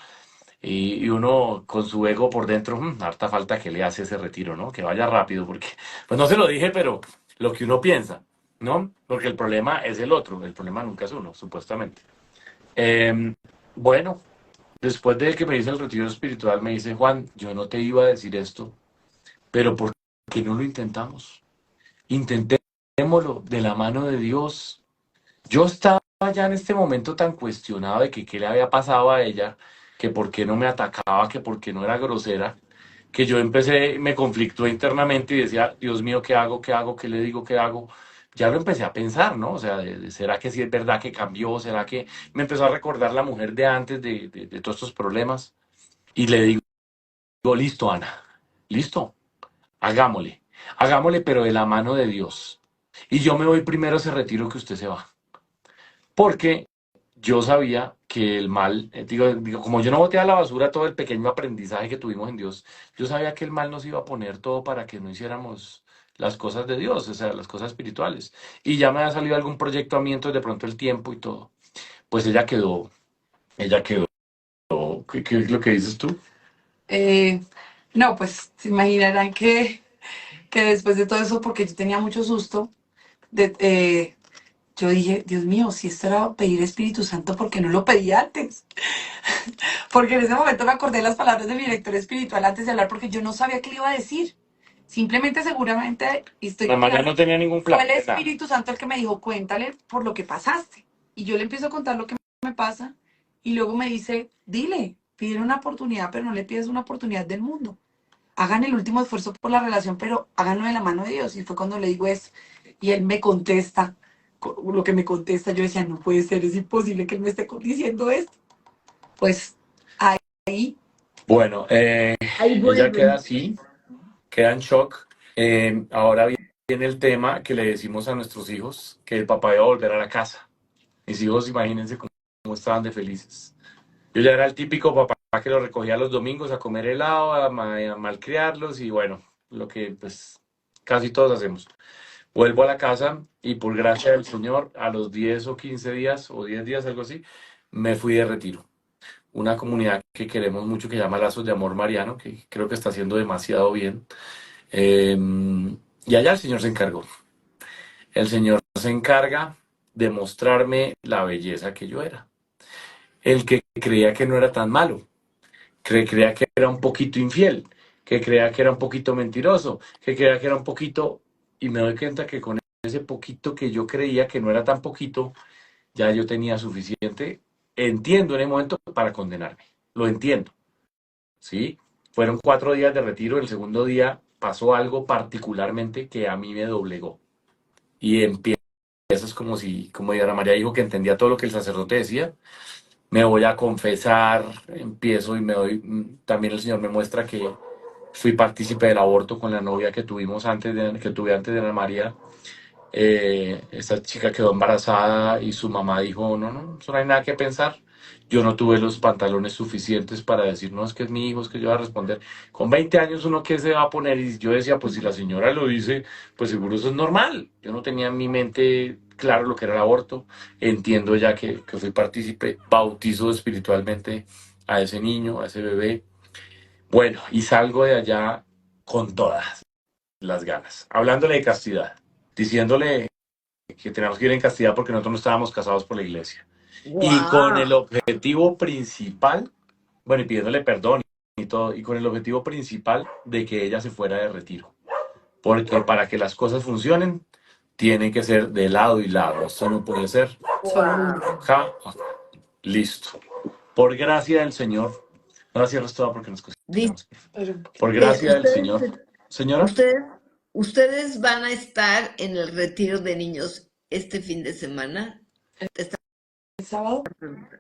y uno con su ego por dentro, harta falta que le hace ese retiro, ¿no? Que vaya rápido, porque, pues no se lo dije, pero lo que uno piensa, ¿no? Porque el problema es el otro, el problema nunca es uno, supuestamente. Bueno, después de que me dice el retiro espiritual, me dice, Juan, yo no te iba a decir esto, pero ¿por qué no lo intentamos? Intentémoslo de la mano de Dios. Yo estaba ya en este momento tan cuestionado de que qué le había pasado a ella, que por qué no me atacaba, que por qué no era grosera, que yo empecé, me conflictó internamente y decía, Dios mío, ¿qué hago? ¿Qué hago? ¿Qué le digo? ¿Qué hago? Ya lo empecé a pensar, ¿no? O sea, ¿será que sí es verdad que cambió? ¿Será que me empezó a recordar la mujer de antes de todos estos problemas? Y le digo, listo, Ana, listo, hagámosle, hagámosle, pero de la mano de Dios. Y yo me voy primero a ese retiro que usted se va. Porque yo sabía que el mal, digo, como yo no boté a la basura todo el pequeño aprendizaje que tuvimos en Dios, yo sabía que el mal nos iba a poner todo para que no hiciéramos las cosas de Dios, o sea, las cosas espirituales. Y ya me ha salido algún proyecto a mí, entonces de pronto el tiempo y todo. Pues ella quedó, ¿qué es lo que dices tú? No, pues se imaginarán que después de todo eso, porque yo tenía mucho susto, yo dije, Dios mío, si esto era pedir Espíritu Santo, ¿por qué no lo pedí antes? Porque en ese momento me acordé de las palabras de mi director espiritual antes de hablar, porque yo no sabía qué le iba a decir. Simplemente, seguramente, y estoy La mañana no tenía ningún plan. fue el Espíritu Santo el que me dijo, cuéntale por lo que pasaste. Y yo le empiezo a contar lo que me pasa, y luego me dice, dile, pide una oportunidad, pero no le pides una oportunidad del mundo. Hagan el último esfuerzo por la relación, pero háganlo de la mano de Dios. Y fue cuando le digo eso. Y él me contesta, lo que me contesta, yo decía, no puede ser, es imposible que él me esté diciendo esto. Pues ahí. Bueno, ella queda así, queda en shock. Ahora viene el tema que le decimos a nuestros hijos, que el papá iba a volver a la casa. Mis hijos, imagínense cómo estaban de felices. Yo ya era el típico papá que los recogía los domingos a comer helado, a malcriarlos y bueno, lo que pues casi todos hacemos. Vuelvo a la casa y por gracia del Señor, a los 10 o 15 días o 10 días, algo así, me fui de retiro. Una comunidad que queremos mucho que se llama Lazos de Amor Mariano, que creo que está haciendo demasiado bien. Eh, y allá el Señor se encargó. El Señor se encarga de mostrarme la belleza que yo era. El que creía que no era tan malo, que creía que era un poquito infiel, que creía que era un poquito mentiroso, que creía que era un poquito... Y me doy cuenta que con ese poquito que yo creía que no era tan poquito, ya yo tenía suficiente, entiendo en el momento, para condenarme. Lo entiendo, ¿sí? Fueron 4 días de retiro, el segundo día pasó algo particularmente que a mí me doblegó. Y empiezas como si, como Diana María dijo, que entendía todo lo que el sacerdote decía. Me voy a confesar, empiezo y me doy, también el Señor me muestra que fui partícipe del aborto con la novia que tuvimos que tuve antes de Ana María. Esta chica quedó embarazada y su mamá dijo, no, no, eso no hay nada que pensar. Yo no tuve los pantalones suficientes para decir, no, es que es mi hijo, es que yo voy a responder. Con 20 años uno qué se va a poner, y yo decía, pues si la señora lo dice, pues seguro eso es normal. Yo no tenía en mi mente claro lo que era el aborto. Entiendo ya que fui partícipe, bautizo espiritualmente a ese niño, a ese bebé. Bueno, y salgo de allá con todas las ganas, hablándole de castidad, diciéndole que teníamos que ir en castidad porque nosotros no estábamos casados por la iglesia. Y con el ¡Wow! objetivo principal, bueno, y pidiéndole perdón y todo, y con el objetivo principal de que ella se fuera de retiro. Porque para que las cosas funcionen, tienen que ser de lado y lado. Esto no puede ser, Solo uno. ¡Wow! ja, listo. Por gracia del Señor, no la cierres toda porque nos Dice, cocinamos. Por gracia del Señor. Señora, ustedes, ustedes van a estar en el retiro de niños este fin de semana. Está- El sábado,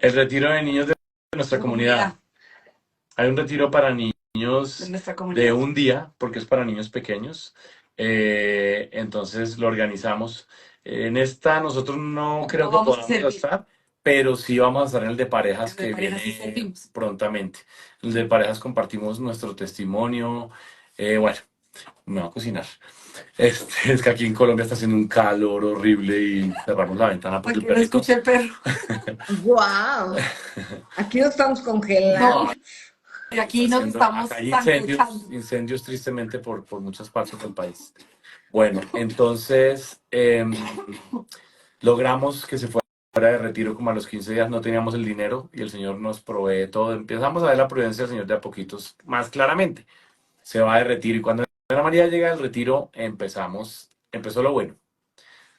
el retiro de niños de nuestra la comunidad. comunidad Hay un retiro para de niños nuestra de comunidad. un día, porque es para niños pequeños. Entonces lo organizamos. En esta nosotros no creo No que vamos a podamos servir. estar, pero sí vamos a estar en el de parejas, En el de que parejas sí viene servimos. prontamente. En el de parejas compartimos nuestro testimonio. Bueno, me va a cocinar. Es que aquí en Colombia está haciendo un calor horrible y cerramos la ventana Para porque el que no perrito. escuche el perro. ¡Wow! Aquí nos estamos congelando. No, y aquí Está nos haciendo, estamos acá hay sancochando. incendios tristemente por muchas partes del país. Bueno, entonces logramos que se fuera de retiro como a los 15 días, no teníamos el dinero y el Señor nos provee todo. Empezamos a ver la providencia del Señor de a poquitos, más claramente. Se va de retiro y cuando Ana María llega del retiro, empezó lo bueno,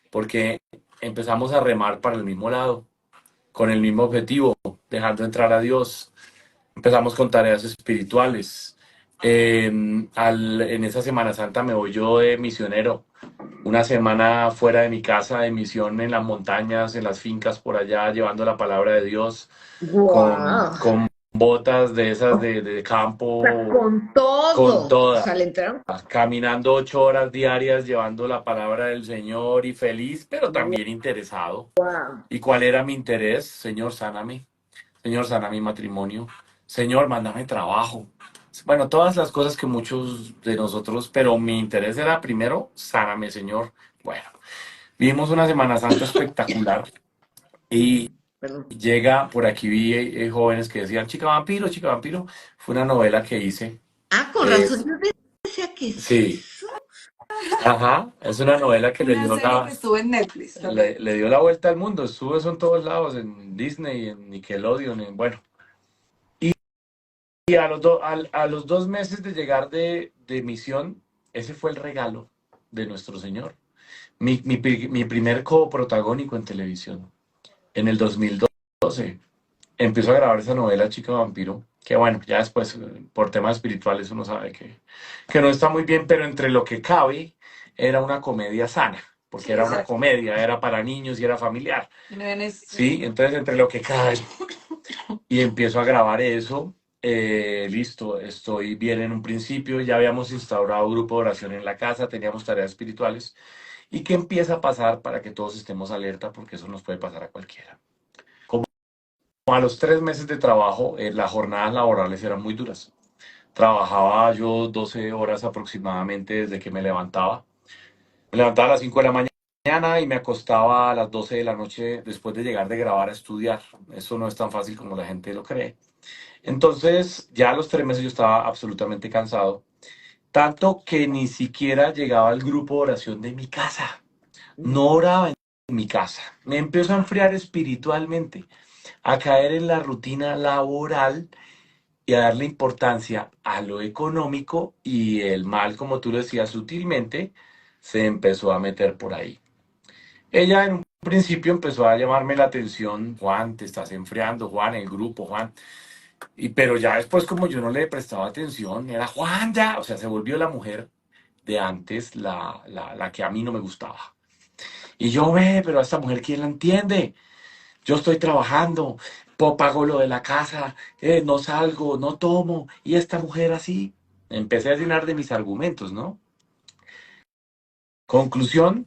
porque empezamos a remar para el mismo lado, con el mismo objetivo, dejando entrar a Dios. Empezamos con tareas espirituales. En esa Semana Santa me voy yo de misionero, una semana fuera de mi casa, de misión en las montañas, en las fincas por allá, llevando la palabra de Dios, ¡Wow! con botas de esas O de sea, campo, con con todo. O todas, sea, le entraron. caminando 8 horas diarias, llevando la palabra del Señor y feliz, pero también interesado. ¡Wow! ¿Y cuál era mi interés? Señor, sáname. Señor, sana mi matrimonio. Señor, mándame trabajo. Bueno, todas las cosas que muchos de nosotros, pero mi interés era primero, sáname, Señor. Bueno, vivimos una Semana Santa espectacular y Perdón. llega, por aquí vi jóvenes que decían, Chica Vampiro, Chica Vampiro. Fue una novela que hice. Ah, con Eh, razón, yo decía, ¿qué es sí, eso? ajá, es una novela que Una serie que estuvo en Netflix también. le dio la vuelta al mundo. Estuvo eso en todos lados, en Disney, en Nickelodeon, bueno. Y a los 2 meses de llegar de misión, ese fue el regalo de nuestro Señor. Mi primer coprotagónico en televisión. En el 2012 empezó a grabar esa novela Chica Vampiro, que bueno, ya después por temas espirituales uno sabe que no está muy bien, pero entre lo que cabe era una comedia sana, porque Sí, era una exacto. comedia, era para niños y era familiar. Y no ven Sí, entonces entre lo que cabe y empiezo a grabar eso. Listo, estoy bien en un principio, ya habíamos instaurado grupo de oración en la casa, teníamos tareas espirituales. ¿Y qué empieza a pasar para que todos estemos alerta? Porque eso nos puede pasar a cualquiera. Como a los 3 meses de trabajo, las jornadas laborales eran muy duras. Trabajaba yo 12 horas aproximadamente desde que me levantaba. Me levantaba a las 5 de la mañana y me acostaba a las 12 de la noche después de llegar de grabar a estudiar. Eso no es tan fácil como la gente lo cree. Entonces, ya a los 3 meses yo estaba absolutamente cansado, tanto que ni siquiera llegaba al grupo de oración de mi casa. No oraba en mi casa. Me empezó a enfriar espiritualmente, a caer en la rutina laboral y a darle importancia a lo económico, y el mal, como tú lo decías sutilmente, se empezó a meter por ahí. Ella en un principio empezó a llamarme la atención: Juan, te estás enfriando, Juan, el grupo, Juan. Pero ya después, como yo no le prestaba atención, era Juan ya, o sea, se volvió la mujer de antes, la que a mí no me gustaba. Y yo, ve, pero a esta mujer, ¿quién la entiende? Yo estoy trabajando, pago lo de la casa, no salgo, no tomo, y esta mujer así. Empecé a llenar de mis argumentos, ¿no? Conclusión: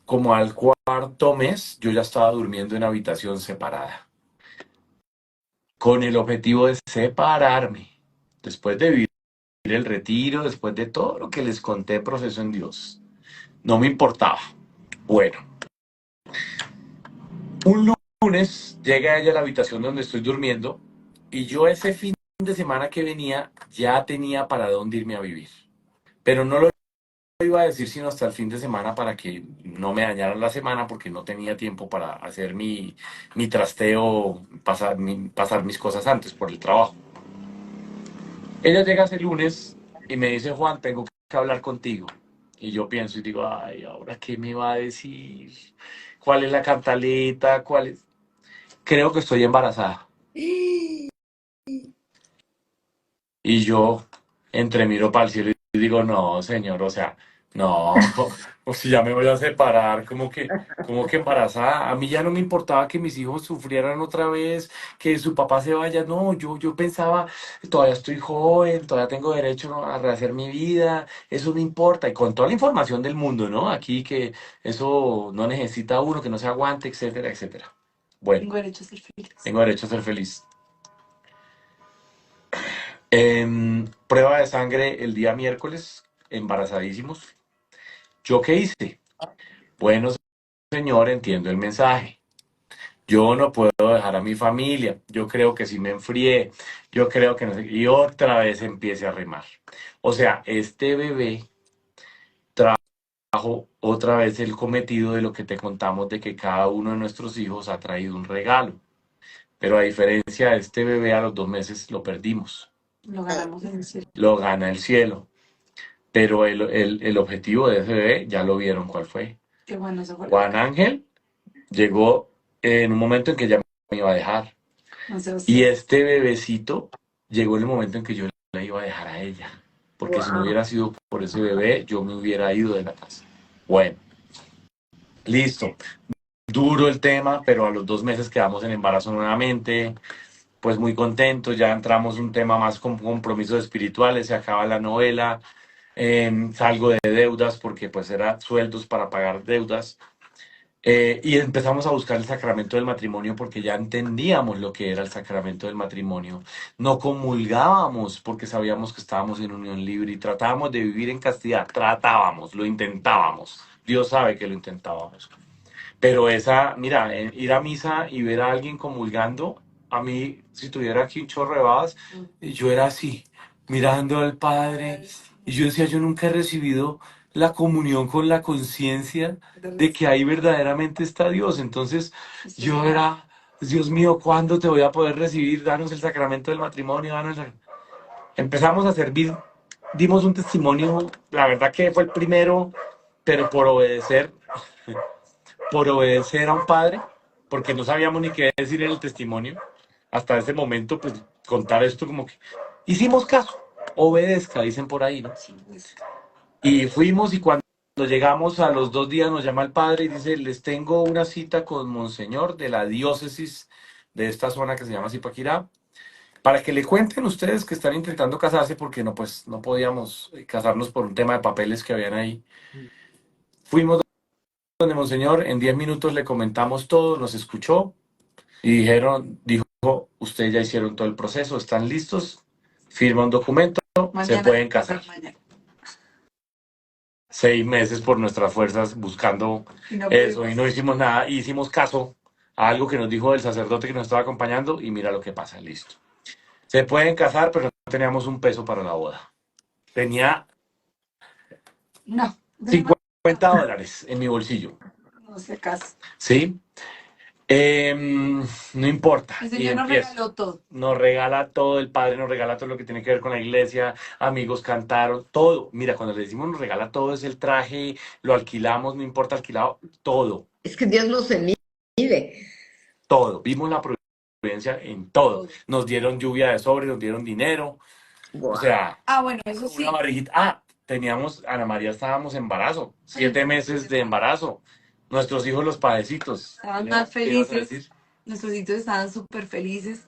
como al cuarto mes, yo ya estaba durmiendo en habitación separada, con el objetivo de separarme. Después de vivir el retiro, después de todo lo que les conté, proceso en Dios, no me importaba. Bueno, un lunes llega ella a la habitación donde estoy durmiendo, y yo ese fin de semana que venía ya tenía para dónde irme a vivir. Pero no lo iba a decir sino hasta el fin de semana, para que no me dañaran la semana, porque no tenía tiempo para hacer mi trasteo, pasar mis cosas antes por el trabajo. Ella llega ese lunes y me dice: Juan, tengo que hablar contigo. Y yo pienso y digo: ay, ¿ahora qué me va a decir? ¿Cuál es la cantaleta? ¿Cuál es? Creo que estoy embarazada. Y yo entre miro para el cielo y digo: no, señor, o sea, no, o si ya me voy a separar, como que embarazada. A mí ya no me importaba que mis hijos sufrieran otra vez, que su papá se vaya. No, yo pensaba: todavía estoy joven, todavía tengo derecho, ¿no?, a rehacer mi vida, eso no importa. Y con toda la información del mundo, ¿no? Aquí, que eso no necesita uno, que no se aguante, etcétera, etcétera. Bueno, Tengo derecho a ser feliz. tengo derecho a ser feliz. Prueba de sangre el día miércoles, embarazadísimos. ¿Yo qué hice? Bueno, señor, entiendo el mensaje. Yo no puedo dejar a mi familia. Yo creo que sí me enfrié. Yo creo que no sé. Y otra vez empiece a remar. O sea, este bebé trajo otra vez el cometido de lo que te contamos, de que cada uno de nuestros hijos ha traído un regalo. Pero a diferencia de este bebé, a los 2 meses lo perdimos. Lo ganamos en serio. Lo gana el cielo. Pero el objetivo de ese bebé ya lo vieron cuál fue. Qué bueno, eso fue lo Juan que Ángel llegó en un momento en que ya me iba a dejar. no sé Y usted. este bebecito llegó en el momento en que yo la iba a dejar a ella. Porque si no Wow. hubiera sido por ese bebé, yo me hubiera ido de la casa. Bueno, listo. Duro el tema, pero a los 2 meses quedamos en embarazo nuevamente. Pues muy contentos, ya entramos un tema más con compromisos espirituales, se acaba la novela. Salgo de deudas, porque pues era sueldos para pagar deudas. Y empezamos a buscar el sacramento del matrimonio, porque ya entendíamos lo que era el sacramento del matrimonio. No comulgábamos porque sabíamos que estábamos en unión libre, y tratábamos de vivir en castidad. Tratábamos, lo intentábamos. Dios sabe que lo intentábamos. Pero mira, ir a misa y ver a alguien comulgando, a mí, si tuviera aquí un chorro de babas, yo era así, mirando al Padre, y yo decía: yo nunca he recibido la comunión con la conciencia de que ahí verdaderamente está Dios. Entonces yo era: Dios mío, ¿cuándo te voy a poder recibir? Danos el sacramento del matrimonio, Empezamos a servir, dimos un testimonio, la verdad que fue el primero, pero por obedecer a un padre, porque no sabíamos ni qué decir en el testimonio. Hasta ese momento, pues contar esto como que hicimos caso, obedezca, dicen por ahí, ¿no? Sí, pues, Y fuimos, y cuando llegamos a los 2 días nos llama el padre y dice: les tengo una cita con Monseñor de la diócesis de esta zona que se llama Zipaquirá, para que le cuenten ustedes que están intentando casarse, porque no, pues no podíamos casarnos por un tema de papeles que habían ahí. Fuimos donde Monseñor, en 10 minutos le comentamos todo, nos escuchó y dijo: ustedes ya hicieron todo el proceso, están listos, firma un documento, se Mañana, pueden casar. mañana. 6 meses por nuestras fuerzas buscando Y no eso pudimos. y no hicimos nada. Y hicimos caso a algo que nos dijo el sacerdote que nos estaba acompañando y mira lo que pasa, listo. Se pueden casar, pero no teníamos un peso para la boda. Tenía No, tenemos, $50 en mi bolsillo, no sé caso. ¿sí? No importa. El Y Señor nos empiezo. regaló todo. Nos regala todo, el Padre nos regala todo lo que tiene que ver con la iglesia, amigos cantaron, todo. Mira, cuando le decimos nos regala todo, es el traje, lo alquilamos, no importa alquilado, todo, Es que Dios no se mide. todo. Vimos la providencia en todo. Nos dieron lluvia de sobre, nos dieron dinero, o Guau. sea, Ah, bueno, eso sí. una barriguita. Ah, teníamos, Ana María, estábamos en embarazo, 7 meses de embarazo. Nuestros hijos, los padecitos. Estaban más ¿Qué ibas a felices. decir? Nuestros hijos estaban súper felices.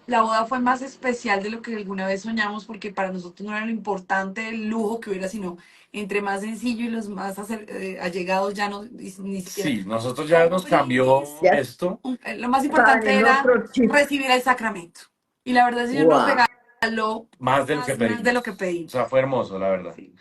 La boda fue más especial de lo que alguna vez soñamos porque para nosotros no era lo importante el lujo que hubiera, sino entre más sencillo y los más allegados ya no, ni siquiera. Sí, nosotros ya nos cambió Ya esto. Lo más estaban importante en era otro chip. recibir el sacramento. Y la verdad el Señor nos Guau. regaló Más de lo que más de pedimos. lo que O pedimos. sea, fue hermoso, la verdad. Sí.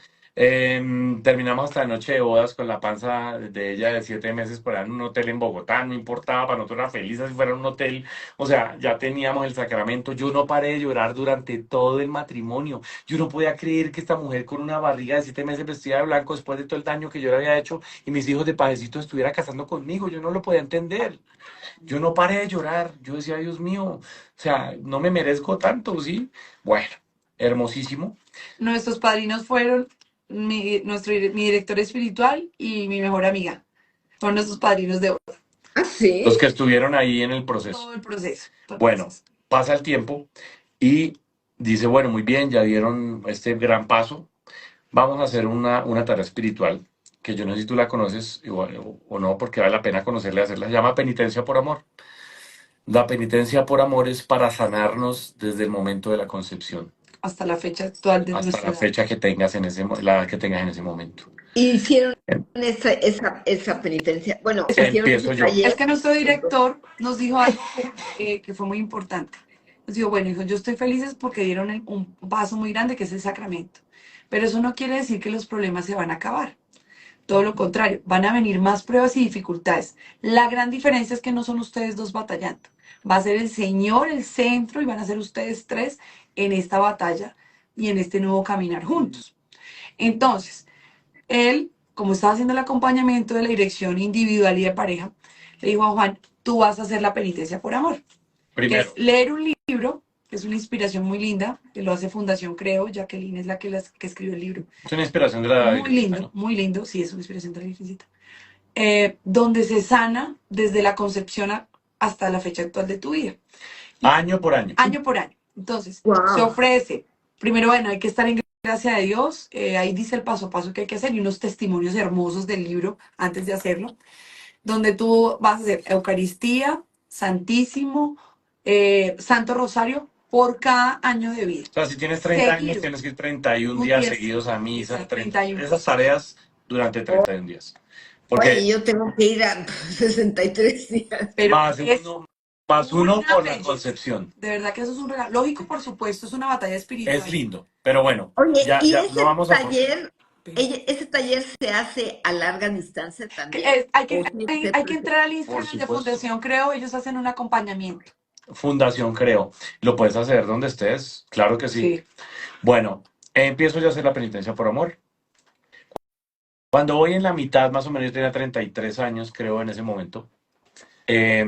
Terminamos hasta la noche de bodas con la panza de ella de 7 meses por ahí en un hotel en Bogotá. No importaba, para nosotros era feliz si fuera un hotel. O sea, ya teníamos el sacramento. Yo no paré de llorar durante todo el matrimonio. Yo no podía creer que esta mujer con una barriga de 7 meses vestida de blanco después de todo el daño que yo le había hecho y mis hijos de pajecito estuviera casando conmigo. Yo no lo podía entender. Yo no paré de llorar. Yo decía, Dios mío, o sea, no me merezco tanto, ¿sí? Bueno, hermosísimo. Nuestros padrinos fueron mi director espiritual y mi mejor amiga. Fueron nuestros padrinos de ¿Ah, sí? Los que estuvieron ahí en el proceso. todo el proceso. todo el Bueno, proceso. pasa el tiempo y dice, bueno, muy bien, ya dieron este gran paso. Vamos a hacer una tarea espiritual, que yo no sé si tú la conoces igual, o no, porque vale la pena conocerla y hacerla. Se llama penitencia por amor. La penitencia por amor es para sanarnos desde el momento de la concepción Hasta la fecha actual de hasta nuestra la edad. fecha que tengas la edad que tengas en ese momento. Y hicieron Em- esa penitencia. Bueno, hicieron Empiezo ese yo. Es taller. que nuestro director nos dijo algo que fue muy importante. Nos dijo, bueno, hijo, yo estoy feliz porque dieron un paso muy grande que es el sacramento. Pero eso no quiere decir que los problemas se van a acabar. Todo lo contrario, van a venir más pruebas y dificultades. La gran diferencia es que no son ustedes dos batallando. Va a ser el Señor el centro y van a ser ustedes tres en esta batalla y en este nuevo caminar juntos. Entonces, él, como estaba haciendo el acompañamiento de la dirección individual y de pareja, le dijo a Juan, tú vas a hacer la penitencia por amor, que Primero, es leer un libro, que es una inspiración muy linda, que lo hace Fundación Creo, Jacqueline es la que escribió el libro. es una inspiración de la Muy lindo, sí, es una inspiración de la Virgencita. Donde se sana desde la concepción hasta la fecha actual de tu vida, año por año. año por año. Entonces, se Wow. ofrece, primero, bueno, hay que estar en gracia de Dios, ahí dice el paso a paso que hay que hacer y unos testimonios hermosos del libro antes de hacerlo, donde tú vas a hacer Eucaristía, Santísimo, Santo Rosario por cada año de vida. O sea, si tienes 30 años, Seguido. tienes que ir 31 Un días día seguidos a misa, Exacto, 31. esas tareas durante 31 días. Porque Oye, yo tengo que ir a 63 días. Pero más es uno una por la belleza. concepción. De verdad que eso es un regalo. Lógico, por supuesto, es una batalla espiritual. Es lindo, pero bueno, Oye, ya, ¿y ya ese no vamos a... taller, Pero ese taller se hace a larga distancia también? hay ¿O que, tiene que hay, ser hay que entrar al Por Instagram de supuesto. Fundación Creo, ellos hacen un acompañamiento. Fundación Creo. Lo puedes hacer donde estés, claro que sí. Sí. Bueno, empiezo yo a hacer la penitencia por amor. Cuando voy en la mitad, más o menos, yo tenía 33 años, creo, en ese momento. eh,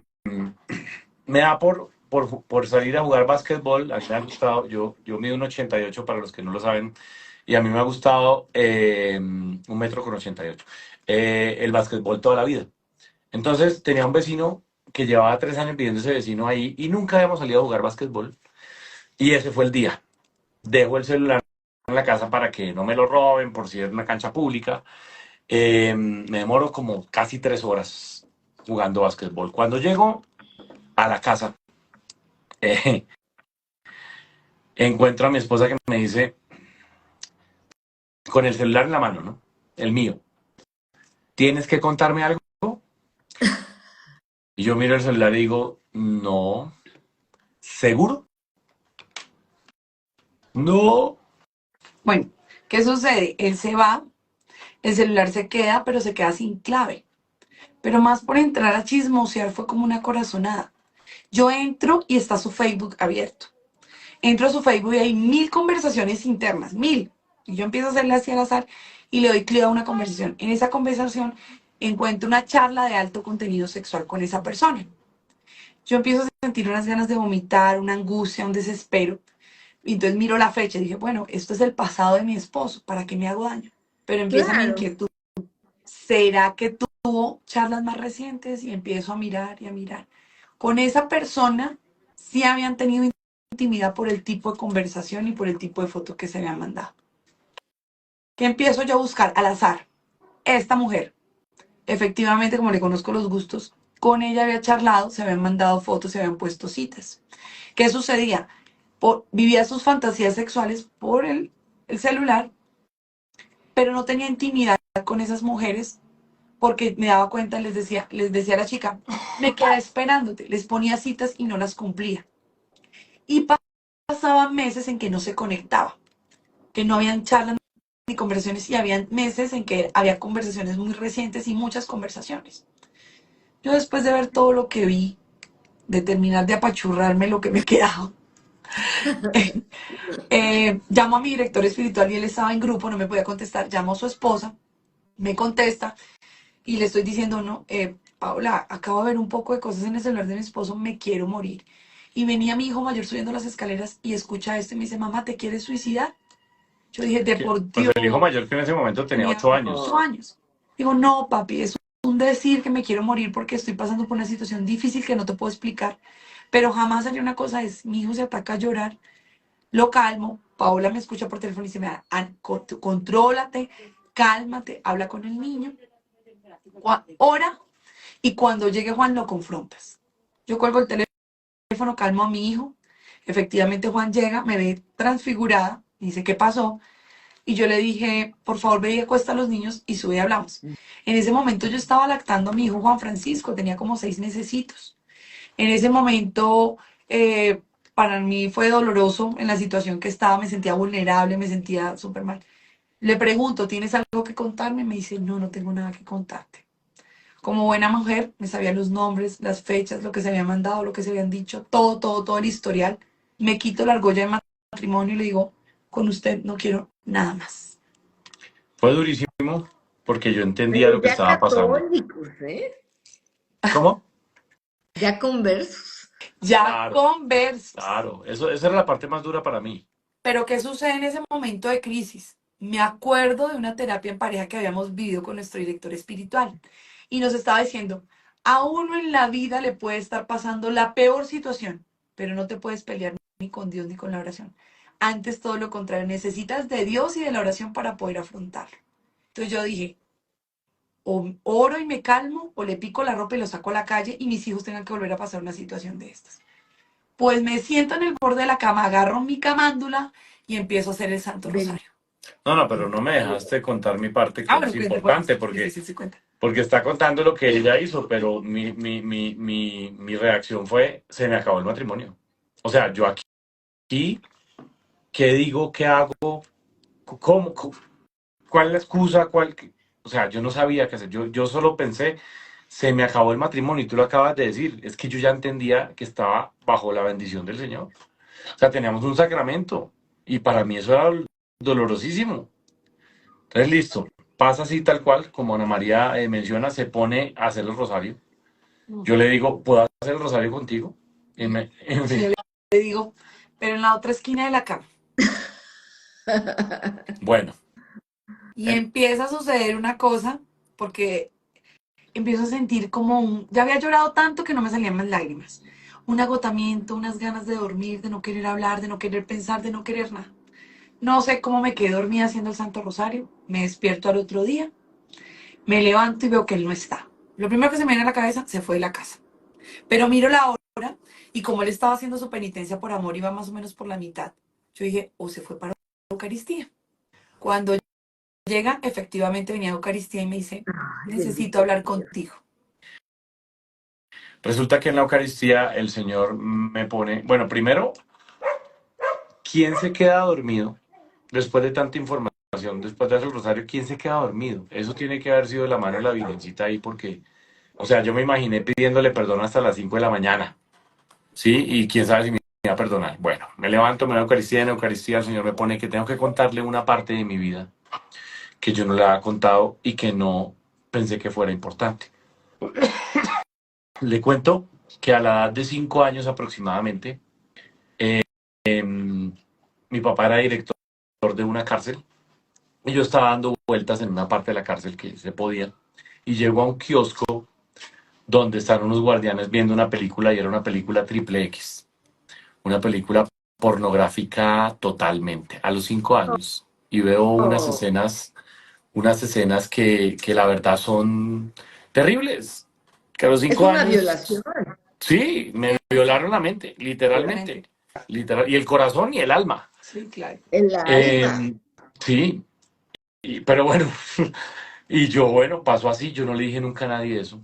Me da por salir a jugar básquetbol. A mí me ha gustado, yo mido 1,88 para los que no lo saben, y a mí me ha gustado 1,88 m, el básquetbol toda la vida. Entonces tenía un vecino que llevaba 3 años viviendo ese vecino ahí y nunca habíamos salido a jugar básquetbol. Y ese fue el día. Dejo el celular en la casa para que no me lo roben por si es una cancha pública. Me demoro como casi 3 horas jugando básquetbol. Cuando llego a la casa, eh, encuentro a mi esposa que me dice, con el celular en la mano, ¿no? El mío. ¿Tienes que contarme algo? Y yo miro el celular y digo, no. ¿Seguro? No. Bueno, ¿qué sucede? Él se va, el celular se queda, pero se queda sin clave. Pero más por entrar a chismosear fue como una corazonada. Yo entro y está su Facebook abierto. Entro a su Facebook y hay 1000 conversaciones internas, 1000. Y yo empiezo a hacerle así al azar y le doy clic a una conversación. En esa conversación encuentro una charla de alto contenido sexual con esa persona. Yo empiezo a sentir unas ganas de vomitar, una angustia, un desespero. Y entonces miro la fecha y dije, bueno, esto es el pasado de mi esposo, ¿para qué me hago daño? Pero empieza mi Claro, inquietud. ¿Será que tuvo charlas más recientes? Y empiezo a mirar y a mirar. Con esa persona sí habían tenido intimidad por el tipo de conversación y por el tipo de foto que se habían mandado. ¿Qué empiezo yo a buscar al azar? Esta mujer, efectivamente, como le conozco los gustos, con ella había charlado, se habían mandado fotos, se habían puesto citas. ¿Qué sucedía? Vivía sus fantasías sexuales por el celular, pero no tenía intimidad con esas mujeres porque me daba cuenta, les decía a la chica, me quedé esperándote, les ponía citas y no las cumplía. Y pasaban meses en que no se conectaba, que no habían charlas ni conversaciones y habían meses en que había conversaciones muy recientes y muchas conversaciones. Yo después de ver todo lo que vi, de terminar de apachurrarme lo que me quedaba, llamo a mi director espiritual y él estaba en grupo, no me podía contestar, llamo a su esposa, me contesta y le estoy diciendo, no, Paula, acabo de ver un poco de cosas en el celular de mi esposo, me quiero morir. Y venía mi hijo mayor subiendo las escaleras y escucha esto y me dice, mamá, ¿te quieres suicidar? Yo dije, de por Pues Dios, el hijo mayor que en ese momento tenía tenía 8 años. 8 años. Digo, no, papi, es un decir que me quiero morir porque estoy pasando por una situación difícil que no te puedo explicar. Pero jamás haría una cosa, es, mi hijo se ataca a llorar, lo calmo, Paola me escucha por teléfono y dice, mira, contrólate, cálmate, habla con el niño, ora y cuando llegue Juan lo confrontas. Yo cuelgo el teléfono, calmo a mi hijo, efectivamente Juan llega, me ve transfigurada, dice, ¿qué pasó? Y yo le dije, por favor, ve y acuesta a los niños y sube y hablamos. En ese momento yo estaba lactando a mi hijo Juan Francisco, tenía como 6 mesecitos. En ese momento, para mí fue doloroso en la situación que estaba, me sentía vulnerable, me sentía súper mal. Le pregunto, ¿tienes algo que contarme? Me dice, no, no tengo nada que contarte. Como buena mujer, me sabía los nombres, las fechas, lo que se había mandado, lo que se habían dicho, todo, todo, todo el historial. Me quito la argolla de matrimonio y le digo, con usted no quiero nada más. Fue durísimo porque yo entendía pero lo que ya estaba pasando. católicos, ¿eh? ¿Cómo? Ya conversos. Ya Claro, conversos. claro. Esa era la parte más dura para mí. Pero ¿qué sucede en ese momento de crisis? Me acuerdo de una terapia en pareja que habíamos vivido con nuestro director espiritual y nos estaba diciendo, a uno en la vida le puede estar pasando la peor situación, pero no te puedes pelear ni con Dios ni con la oración. Antes todo lo contrario, necesitas de Dios y de la oración para poder afrontarlo. Entonces yo dije, o oro y me calmo, o le pico la ropa y lo saco a la calle y mis hijos tengan que volver a pasar una situación de estas. Pues me siento en el borde de la cama, agarro mi camándula y empiezo a hacer el Santo Ven, Rosario. No, no, pero no me dejaste contar mi parte Ah, que bueno, es cuenta, cuenta. importante Sí, sí, porque, sí, sí, cuenta. porque está contando lo que ella hizo, pero mi reacción fue, se me acabó el matrimonio. O sea, yo aquí, ¿qué digo? ¿Qué hago? ¿Cómo? ¿Cuál es la excusa? O sea, yo no sabía qué hacer. Yo solo pensé, se me acabó el matrimonio y tú lo acabas de decir. Es que yo ya entendía que estaba bajo la bendición del Señor. O sea, teníamos un sacramento y para mí eso era dolorosísimo. Entonces, listo. Pasa así tal cual, como Ana María menciona, se pone a hacer el rosario. Yo le digo, ¿puedo hacer el rosario contigo? En Y fin, yo le digo, pero en la otra esquina de la cama. bueno. Y em, empieza a suceder una cosa, porque empiezo a sentir como ya había llorado tanto que no me salían más lágrimas. Un agotamiento, unas ganas de dormir, de no querer hablar, de no querer pensar, de no querer nada. No sé cómo me quedé dormida haciendo el Santo Rosario. Me despierto al otro día, me levanto y veo que él no está. Lo primero que se me viene a la cabeza, se fue de la casa. Pero miro la hora y como él estaba haciendo su penitencia por amor, iba más o menos por la mitad. Yo dije, o se fue para la Eucaristía. Cuando llega, efectivamente venía a Eucaristía y me dice, ay, necesito bendito hablar Dios. contigo. Resulta que en la Eucaristía el Señor me pone, bueno, primero ¿quién se queda dormido después de tanta información, después de hacer el rosario? ¿Quién se queda dormido? Eso tiene que haber sido la mano de la Virgencita ahí porque, o sea, yo me imaginé pidiéndole perdón hasta las 5 de la mañana, ¿sí? Y quién sabe si me iba a perdonar. Bueno, me levanto, me doy Eucaristía, en Eucaristía el Señor me pone que tengo que contarle una parte de mi vida que yo no le había contado y que no pensé que fuera importante. Le cuento que a la edad de 5 años aproximadamente, mi papá era director de una cárcel y yo estaba dando vueltas en una parte de la cárcel que se podía y llego a un kiosco donde están unos guardianes viendo una película y era una película triple X, una película pornográfica totalmente, a los 5 años. Y veo Oh, unas escenas que la verdad son terribles, que a los es 5 una violación. años, sí, me violaron la mente, literalmente, Obviamente. literal, y el corazón y el alma. Sí, claro. El alma. Eh, sí, pero bueno, y yo, bueno, pasó así, yo no le dije nunca a nadie eso.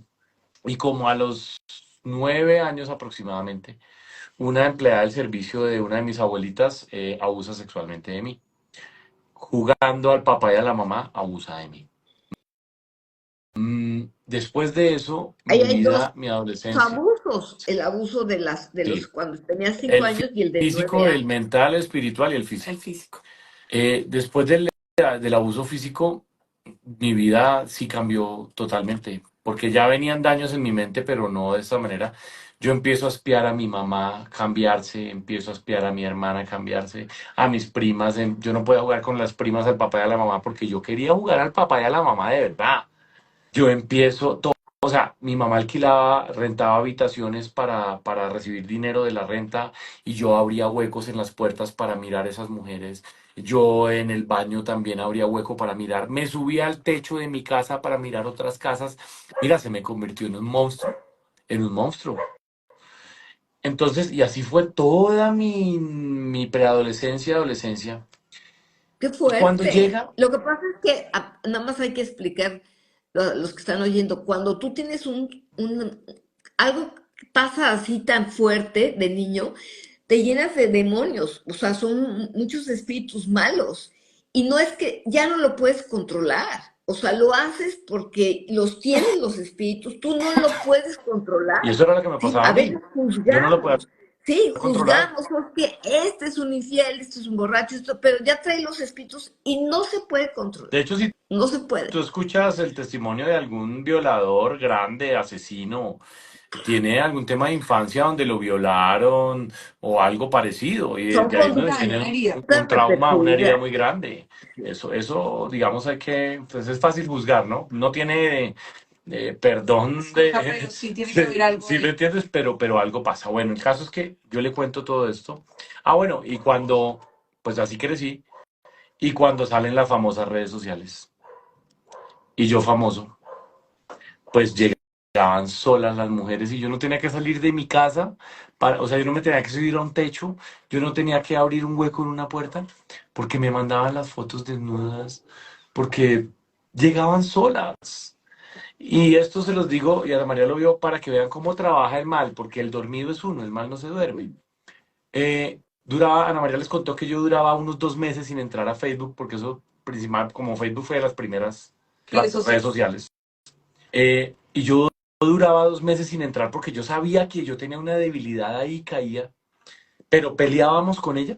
Y como a los 9 años aproximadamente, una empleada del servicio de una de mis abuelitas abusa sexualmente de mí. Jugando al papá y a la mamá, abusa de mí. Después de eso, Ahí mi hay dos vida, mi adolescencia, abusos. El abuso de los sí, cuando tenías cinco el años y el de nueve físico, el años. mental, el espiritual y el El físico. físico. Después del abuso físico, mi vida sí cambió totalmente, porque ya venían daños en mi mente, pero no de esta manera. Yo empiezo a espiar a mi mamá cambiarse, empiezo a espiar a mi hermana cambiarse, a mis primas. Yo no podía jugar con las primas, al papá y a la mamá, porque yo quería jugar al papá y a la mamá de verdad. Yo empiezo todo, o sea, mi mamá alquilaba, rentaba habitaciones para recibir dinero de la renta y yo abría huecos en las puertas para mirar esas mujeres. Yo en el baño también abría hueco para mirar. Me subía al techo de mi casa para mirar otras casas. Mira, se me convirtió en un monstruo, en un monstruo. Entonces, y así fue toda mi preadolescencia, adolescencia. ¡Qué Y cuando fuerte! llega, Lo que pasa es que nada más hay que explicar los que están oyendo, cuando tú tienes algo que pasa así tan fuerte de niño, te llenas de demonios, o sea, son muchos espíritus malos. Y no es que ya no lo puedes controlar, o sea, lo haces porque los tienen los espíritus, tú no lo puedes y controlar. eso era lo que me Sí, pasaba a a veces mí, yo no lo podía juzgamos, sí, controlar. juzgamos, porque este es un infiel, este es un borracho, esto, pero ya trae los espíritus y no se puede De controlar, hecho, si no se puede. tú escuchas el testimonio de algún violador grande, asesino, tiene algún tema de infancia donde lo violaron o algo parecido, y Son de ahí donde Daño, una tiene herida. un conductas trauma, una herida repetidas. muy grande. Eso, digamos, pues es fácil juzgar, ¿no? No tiene perdón Excusa, pero sí tiene que haber algo si me ahí. entiendes, pero algo pasa. Bueno, el caso es que yo le cuento todo esto. Ah, bueno, y cuando, pues así crecí, y cuando salen las famosas redes sociales, y yo famoso pues llegaban solas las mujeres y yo no tenía que salir de mi casa, o sea, yo no me tenía que subir a un techo, yo no tenía que abrir un hueco en una puerta, porque me mandaban las fotos desnudas, porque llegaban solas. Y esto se los digo, y Ana María lo vio, para que vean cómo trabaja el mal, porque el dormido es uno, el mal no se duerme. Ana María les contó que yo duraba unos 2 meses sin entrar a Facebook, porque eso principal, como Facebook fue de las primeras Redes redes sociales. sociales. Y yo duraba 2 meses sin entrar porque yo sabía que yo tenía una debilidad ahí, caía, pero peleábamos con ella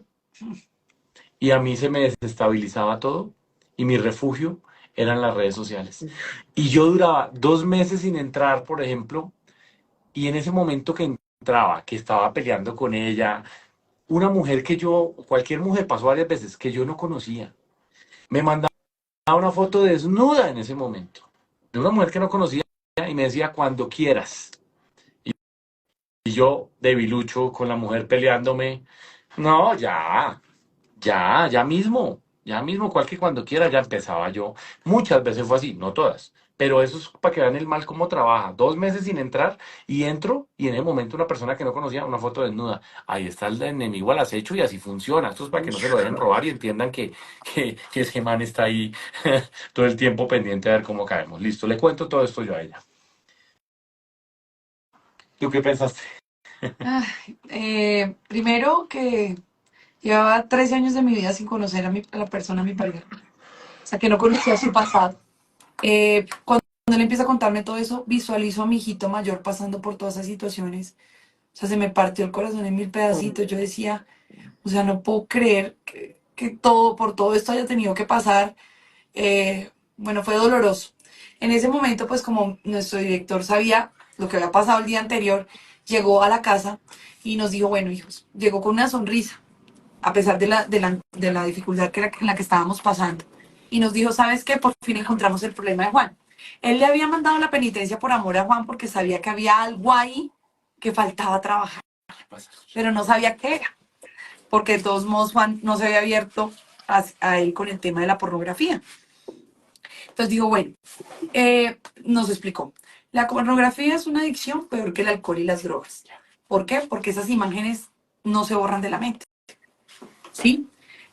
y a mí se me desestabilizaba todo y mi refugio eran las redes sociales. Y yo duraba 2 meses sin entrar, por ejemplo, y en ese momento que entraba, que estaba peleando con ella, una mujer cualquier mujer pasó varias veces que yo no conocía, me mandaba una foto desnuda en ese momento, de una mujer que no conocía y me decía cuando quieras. Y yo, debilucho, con la mujer peleándome. No, ya mismo, cualquier cuando quiera, ya empezaba yo. Muchas veces fue así, no todas. Pero eso es para que vean el mal cómo trabaja. 2 meses sin entrar y entro y en el momento una persona que no conocía, una foto desnuda. Ahí está el enemigo al acecho y así funciona. Esto es para que no se lo dejen robar y entiendan que ese man está ahí todo el tiempo pendiente a ver cómo caemos. Listo, le cuento todo esto yo a ella. ¿Tú qué pensaste? Ay, primero que Llevaba 13 años de mi vida sin conocer a la persona, a mi pareja. O sea, que no conocía su pasado. Cuando él empieza a contarme todo eso, visualizo a mi hijito mayor pasando por todas esas situaciones. O sea, se me partió el corazón en mil pedacitos. Yo decía, o sea, no puedo creer que todo, por todo esto haya tenido que pasar. Bueno, fue doloroso. En ese momento, pues como nuestro director sabía lo que había pasado el día anterior, llegó a la casa y nos dijo, bueno, hijos, llegó con una sonrisa, a pesar de la dificultad en la que estábamos pasando. Y nos dijo, ¿sabes qué? Por fin encontramos el problema de Juan. Él le había mandado la penitencia por amor a Juan porque sabía que había algo ahí que faltaba trabajar, pero no sabía qué era, porque de todos modos Juan no se había abierto a él con el tema de la pornografía. Entonces digo, bueno, nos explicó. La pornografía es una adicción peor que el alcohol y las drogas. ¿Por qué? Porque esas imágenes no se borran de la mente. ¿Sí?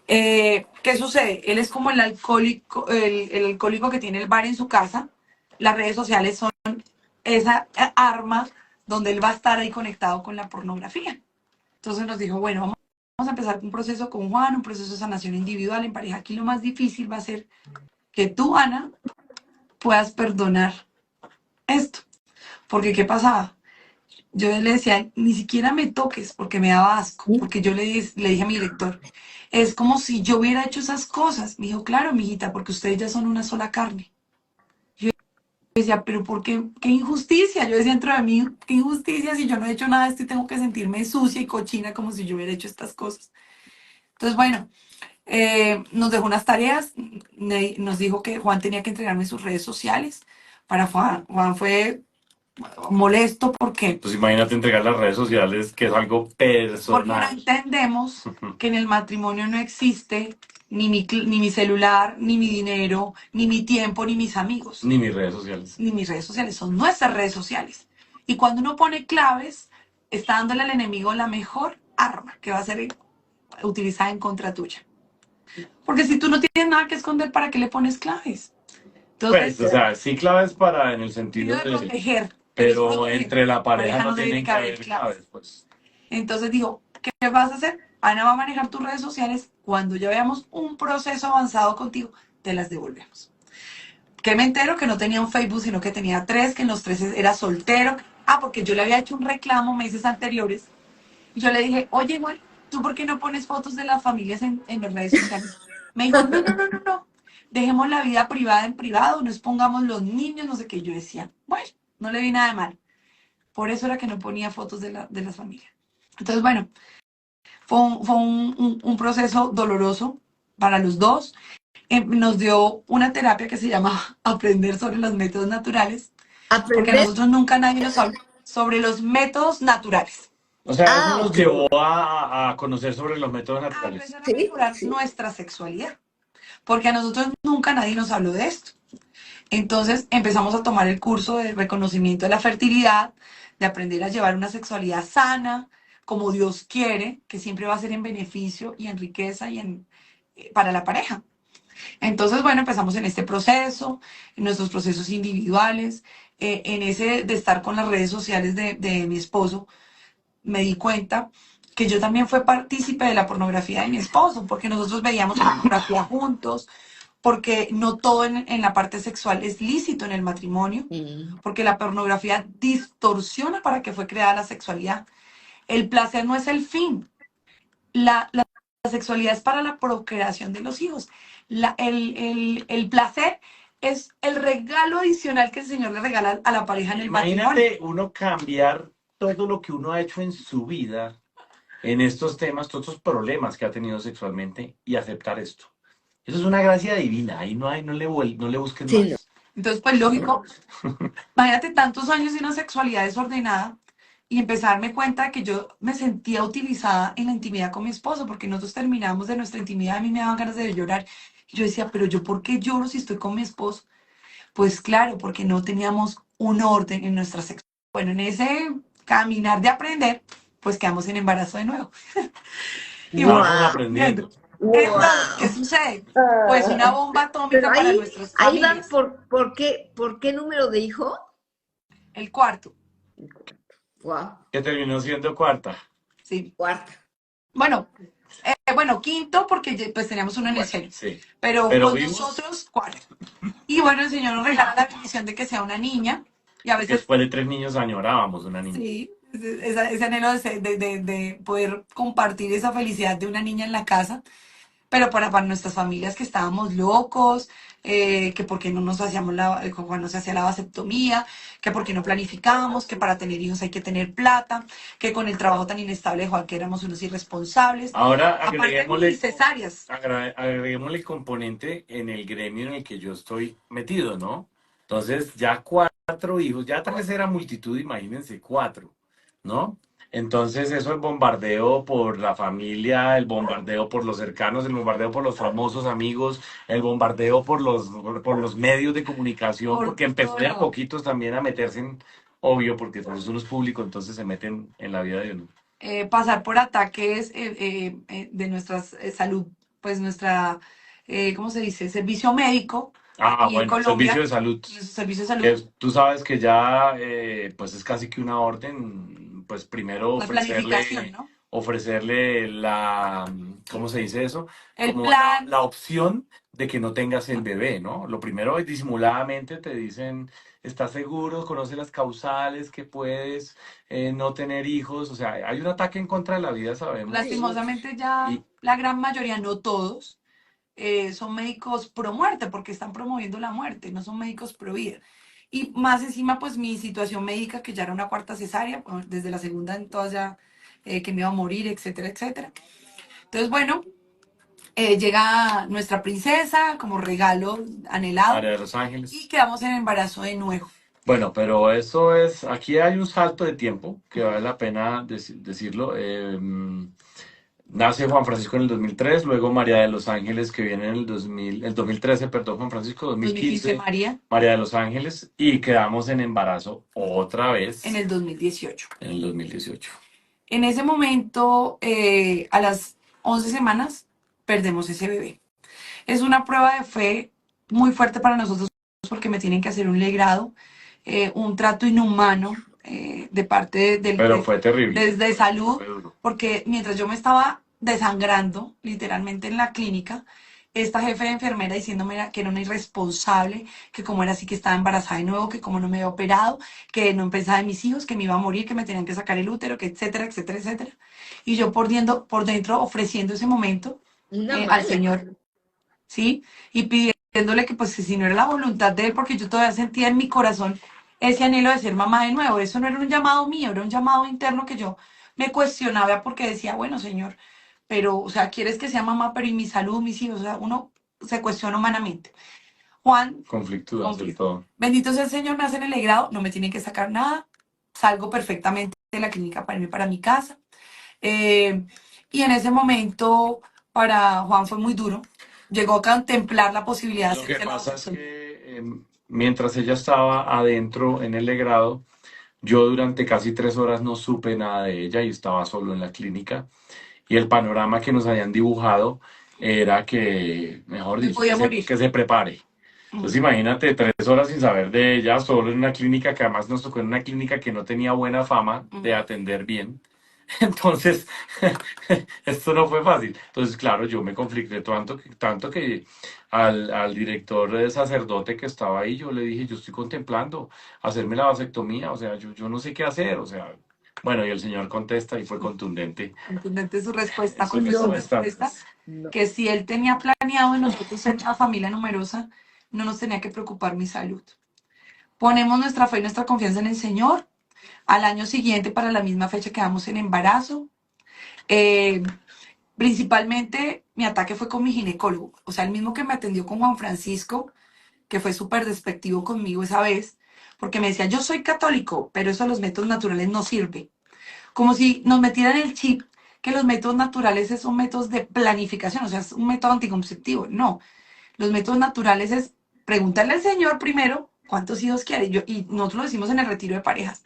¿Qué sucede? Él es como el alcohólico que tiene el bar en su casa. Las redes sociales son esa arma donde él va a estar ahí conectado con la pornografía. Entonces nos dijo, bueno, vamos a empezar un proceso con Juan, un proceso de sanación individual en pareja. Aquí lo más difícil va a ser que tú, Ana, puedas perdonar esto. Porque ¿qué pasaba? Yo le decía, ni siquiera me toques porque me daba asco. Porque yo le dije a mi director, es como si yo hubiera hecho esas cosas. Me dijo, claro, mijita, porque ustedes ya son una sola carne. Yo decía, pero ¿por qué? ¿Qué injusticia? Yo decía dentro de mí, ¿qué injusticia si yo no he hecho nada de esto y tengo que sentirme sucia y cochina como si yo hubiera hecho estas cosas? Entonces, bueno, nos dejó unas tareas, nos dijo que Juan tenía que entregarme sus redes sociales. Para Juan fue molesto porque Pues imagínate entregar las redes sociales, que es algo porque ahora personal. entendemos que en el matrimonio no existe ni mi celular, ni mi dinero, ni mi tiempo, ni mis amigos, Ni mis redes sociales. ni mis redes sociales, son nuestras redes sociales. Y cuando uno pone claves, está dándole al enemigo la mejor arma que va a ser utilizada en contra tuya. Porque si tú no tienes nada que esconder, ¿para qué le pones claves? Pues, o Entonces, sea, sí claves para en el sentido sentido de de, proteger, pero es pero proteger. entre la pareja Pareja no no tiene tienen que que haber haber claves. claves, pues. Entonces dijo, ¿qué vas a hacer? Ana va a manejar tus redes sociales. Cuando ya veamos un proceso avanzado contigo, te las devolvemos. Que me entero que no tenía un Facebook, sino que tenía tres, que en los tres era soltero. Ah, porque yo le había hecho un reclamo meses anteriores. Y yo le dije, oye, igual, ¿tú por qué no pones fotos de las familias en las redes sociales? Me dijo, no, no, no, no, no. Dejemos la vida privada en privado, no expongamos los niños, no sé qué. Yo decía, bueno, no le vi nada de mal. Por eso era que no ponía fotos de las familias. Entonces, bueno, fue un proceso doloroso para los dos. Nos dio una terapia que se llama Aprender sobre los métodos naturales, porque a ¿Aprender? nosotros nunca nadie nos habló sobre los métodos naturales. O sea, eso Ah, nos ok. llevó a conocer sobre los métodos A naturales. empezar a Sí, mejorar sí. nuestra sexualidad, porque a nosotros nunca nadie nos habló de esto. Entonces empezamos a tomar el curso de reconocimiento de la fertilidad, de aprender a llevar una sexualidad sana, como Dios quiere, que siempre va a ser en beneficio y en riqueza para la pareja. Entonces, bueno, empezamos en este proceso, en nuestros procesos individuales, en ese de estar con las redes sociales de mi esposo, me di cuenta que yo también fui partícipe de la pornografía de mi esposo, porque nosotros veíamos pornografía juntos, porque no todo en la parte sexual es lícito en el matrimonio, Mm. porque la pornografía distorsiona para que fue creada la sexualidad. El placer no es el fin, la sexualidad es para la procreación de los hijos. El placer es el regalo adicional que el Señor le regala a la pareja en el matrimonio. Imagínate uno cambiar todo lo que uno ha hecho en su vida en estos temas, todos estos problemas que ha tenido sexualmente y aceptar esto. Eso es una gracia divina, ahí no le busques Sí, no. más. Entonces, pues lógico, imagínate tantos años de una sexualidad desordenada y empezar a darme cuenta de que yo me sentía utilizada en la intimidad con mi esposo, porque nosotros terminamos de nuestra intimidad, a mí me daban ganas de llorar. Y yo decía, pero yo, ¿por qué lloro si estoy con mi esposo? Pues claro, porque no teníamos un orden en nuestra sexualidad. Bueno, en ese caminar de aprender, pues quedamos en embarazo de nuevo. Y bueno, Estábamos Wow, aprendiendo. entonces, ¿qué wow. sucede? Pues una bomba Pero atómica para ahí, nuestras ahí van familias. por qué número de hijo? El cuarto, Wow, Que terminó siendo cuarta. sí. cuarta. Bueno, Bueno, quinto porque pues teníamos uno en el Bueno, seno, sí. pero Pero con vimos nosotros cuatro. Y bueno, el Señor nos regala la bendición de que sea una niña y a que veces después de 3 niños añorábamos una niña. sí, ese anhelo de poder compartir esa felicidad de una niña en la casa, pero para nuestras familias que estábamos locos, que porque no nos hacíamos cuando se hacía la vasectomía, que porque no planificábamos, que para tener hijos hay que tener plata, que con el trabajo tan inestable de Juan que éramos unos irresponsables, Ahora aparte de cesáreas. agreguémosle el componente en el gremio en el que yo estoy metido, ¿no? Entonces, ya 4 hijos, ya 3 era multitud, imagínense 4, ¿no? Entonces, eso el bombardeo por la familia, el bombardeo por los cercanos, el bombardeo por los famosos amigos, el bombardeo por los medios de comunicación, Por porque empezó todo de a lado. poquitos también a meterse en, obvio, porque pues uno es público, entonces se meten en la vida de uno. Pasar por ataques de nuestra salud, pues nuestra, ¿cómo se dice? Servicio médico Ah, aquí en bueno, el servicio Colombia, de salud. nuestro servicio de salud, Que tú sabes que ya, pues es casi que una orden, pues primero la planificación, ofrecerle, ¿no? ofrecerle la, ¿cómo se dice eso? El Como la, plan, la opción de que no tengas el bebé, ¿no? Lo primero es disimuladamente te dicen, ¿estás seguro? ¿Conoces las causales que puedes no tener hijos? O sea, hay un ataque en contra de la vida, sabemos. Sí, lastimosamente ya Y, la gran mayoría, no todos, son médicos pro muerte porque están promoviendo la muerte, no son médicos pro vida. Y más encima, pues mi situación médica, que ya era una cuarta cesárea, bueno, desde la segunda en todas ya que me iba a morir, etcétera, etcétera. Entonces, bueno, llega nuestra princesa como regalo anhelado María de los y Ángeles. quedamos en embarazo de nuevo. Bueno, pero eso es, aquí hay un salto de tiempo que vale la pena decirlo. Nace Juan Francisco en el 2003, luego María de los Ángeles que viene en el 2013, perdón, Juan Francisco, 2015 2015, María, María de los Ángeles y quedamos en embarazo otra en vez el 2018. en el 2018. En ese momento, a las 11 semanas, perdemos ese bebé. Es una prueba de fe muy fuerte para nosotros porque me tienen que hacer un legrado, un trato inhumano de parte Pero fue terrible, desde salud, fue duro. porque mientras yo me estaba desangrando literalmente en la clínica, esta jefe de enfermera diciéndome que era una irresponsable, que como era así que estaba embarazada de nuevo, que como no me había operado, que no pensaba en mis hijos, que me iba a morir, que me tenían que sacar el útero, que etcétera, etcétera, etcétera. Y yo por dentro ofreciendo ese momento una al mala. Señor, ¿sí? Y pidiéndole que pues que si no era la voluntad de él, porque yo todavía sentía en mi corazón ese anhelo de ser mamá de nuevo. Eso no era un llamado mío, era un llamado interno que yo me cuestionaba porque decía, bueno, Señor, pero, o sea, quieres que sea mamá, pero y mi salud, mis hijos, o sea, uno se cuestiona humanamente. Juan, Conflictuda, sobre conflicto. todo. Bendito sea el Señor, me hacen el legrado, no me tienen que sacar nada, salgo perfectamente de la clínica para irme para mi casa. Eh, y en ese momento para Juan fue muy duro. Llegó a contemplar la posibilidad de Lo que hacerse la pasa es vasectomía. que mientras ella estaba adentro en el legrado, yo durante casi 3 horas no supe nada de ella y estaba solo en la clínica. Y el panorama que nos habían dibujado era que, mejor Me dicho, podía morir. que se prepare. Mm. Entonces imagínate 3 horas sin saber de ella, solo en una clínica que además nos tocó en una clínica que no tenía buena fama de atender bien. Entonces, esto no fue fácil. Entonces, claro, yo me conflicté tanto que al director sacerdote que estaba ahí, yo le dije, yo estoy contemplando hacerme la vasectomía, o sea, yo no sé qué hacer, o sea, bueno, y el señor contesta y fue contundente Contundente su respuesta, su con su No, respuesta, respuesta, pues. no. que si él tenía planeado en nosotros ser una familia numerosa, no nos tenía que preocupar mi salud. Ponemos nuestra fe y nuestra confianza en el Señor. Al año siguiente, para la misma fecha, quedamos en embarazo. Eh, Principalmente mi ataque fue con mi ginecólogo, o sea, el mismo que me atendió con Juan Francisco, que fue súper despectivo conmigo esa vez, porque me decía, yo soy católico, pero eso de los métodos naturales no sirve. Como si nos metieran el chip que los métodos naturales son métodos de planificación, o sea, es un método anticonceptivo. No, los métodos naturales es preguntarle al Señor primero cuántos hijos quiere. Y nosotros lo decimos en el retiro de parejas.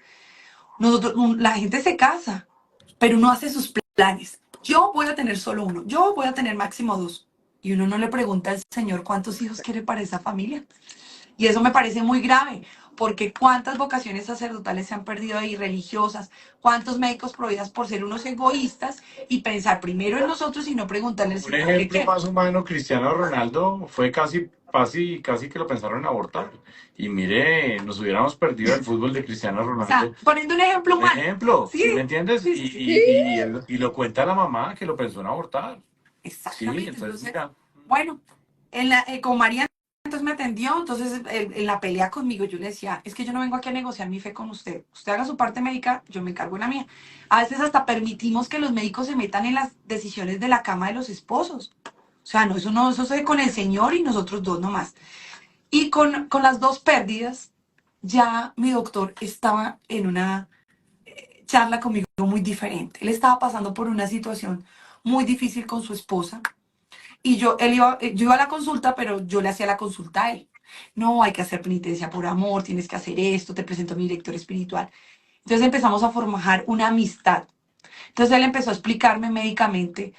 La gente se casa, pero uno hace sus planes. Yo voy a tener solo uno, yo voy a tener máximo dos. Y uno no le pregunta al Señor cuántos hijos quiere para esa familia. Y eso me parece muy grave, porque cuántas vocaciones sacerdotales se han perdido ahí, religiosas, cuántos médicos pro vida por ser unos egoístas y pensar primero en nosotros y no preguntarle al Un Señor qué ejemplo quiere. más humano, Cristiano Ronaldo fue casi que lo pensaron en abortar. Y mire, nos hubiéramos perdido el fútbol de Cristiano O sea, Ronaldo. poniendo un ejemplo Un humano. ejemplo, Sí, ¿sí me entiendes? sí, Y, sí, sí. Sí, y, y, y lo cuenta la mamá que lo pensó en abortar. Sí, Exactamente. entonces Entonces, mira, bueno, con María entonces me atendió, entonces en la pelea conmigo yo le decía, es que yo no vengo aquí a negociar mi fe con usted. Usted haga su parte médica, yo me encargo de la mía. A veces hasta permitimos que los médicos se metan en las decisiones de la cama de los esposos. O sea, no, eso se ve con el Señor y nosotros dos nomás. Y con las dos pérdidas, ya mi doctor estaba en una charla conmigo muy diferente. Él estaba pasando por una situación muy difícil con su esposa y yo iba a la consulta, pero yo le hacía la consulta a él. No, hay que hacer penitencia por amor, tienes que hacer esto, te presento a mi director espiritual. Entonces empezamos a forjar una amistad. Entonces él empezó a explicarme médicamente.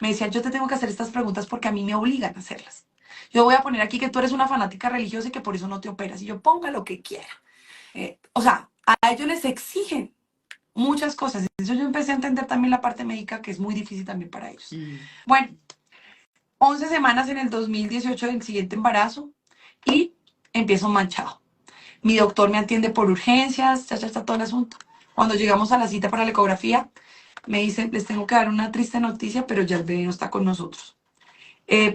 Me decía, yo te tengo que hacer estas preguntas porque a mí me obligan a hacerlas. Yo voy a poner aquí que tú eres una fanática religiosa y que por eso no te operas. Y yo ponga lo que quiera. O sea, a ellos les exigen muchas cosas. Entonces yo empecé a entender también la parte médica que es muy difícil también para ellos. Bueno, 11 semanas en el 2018 del siguiente embarazo y empiezo manchado. Mi doctor me atiende por urgencias, ya está todo el asunto. Cuando llegamos a la cita para la ecografía, me dicen, les tengo que dar una triste noticia, pero ya el bebé no está con nosotros.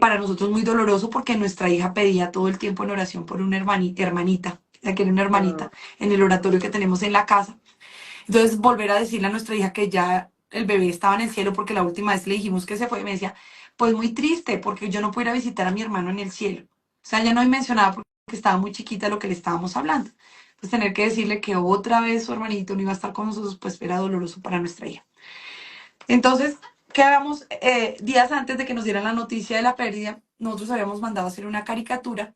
Para nosotros muy doloroso porque nuestra hija pedía todo el tiempo en oración por una hermanita, ya que era una hermanita, en el oratorio que tenemos en la casa. Entonces, volver a decirle a nuestra hija que ya el bebé estaba en el cielo porque la última vez le dijimos que se fue, me decía, pues muy triste porque yo no puedo ir a visitar a mi hermano en el cielo. O sea, ya no mencionaba porque estaba muy chiquita lo que le estábamos hablando. Entonces, tener que decirle que otra vez su hermanito no iba a estar con nosotros, pues era doloroso para nuestra hija. Entonces, ¿qué habíamos, días antes de que nos dieran la noticia de la pérdida, nosotros habíamos mandado a hacer una caricatura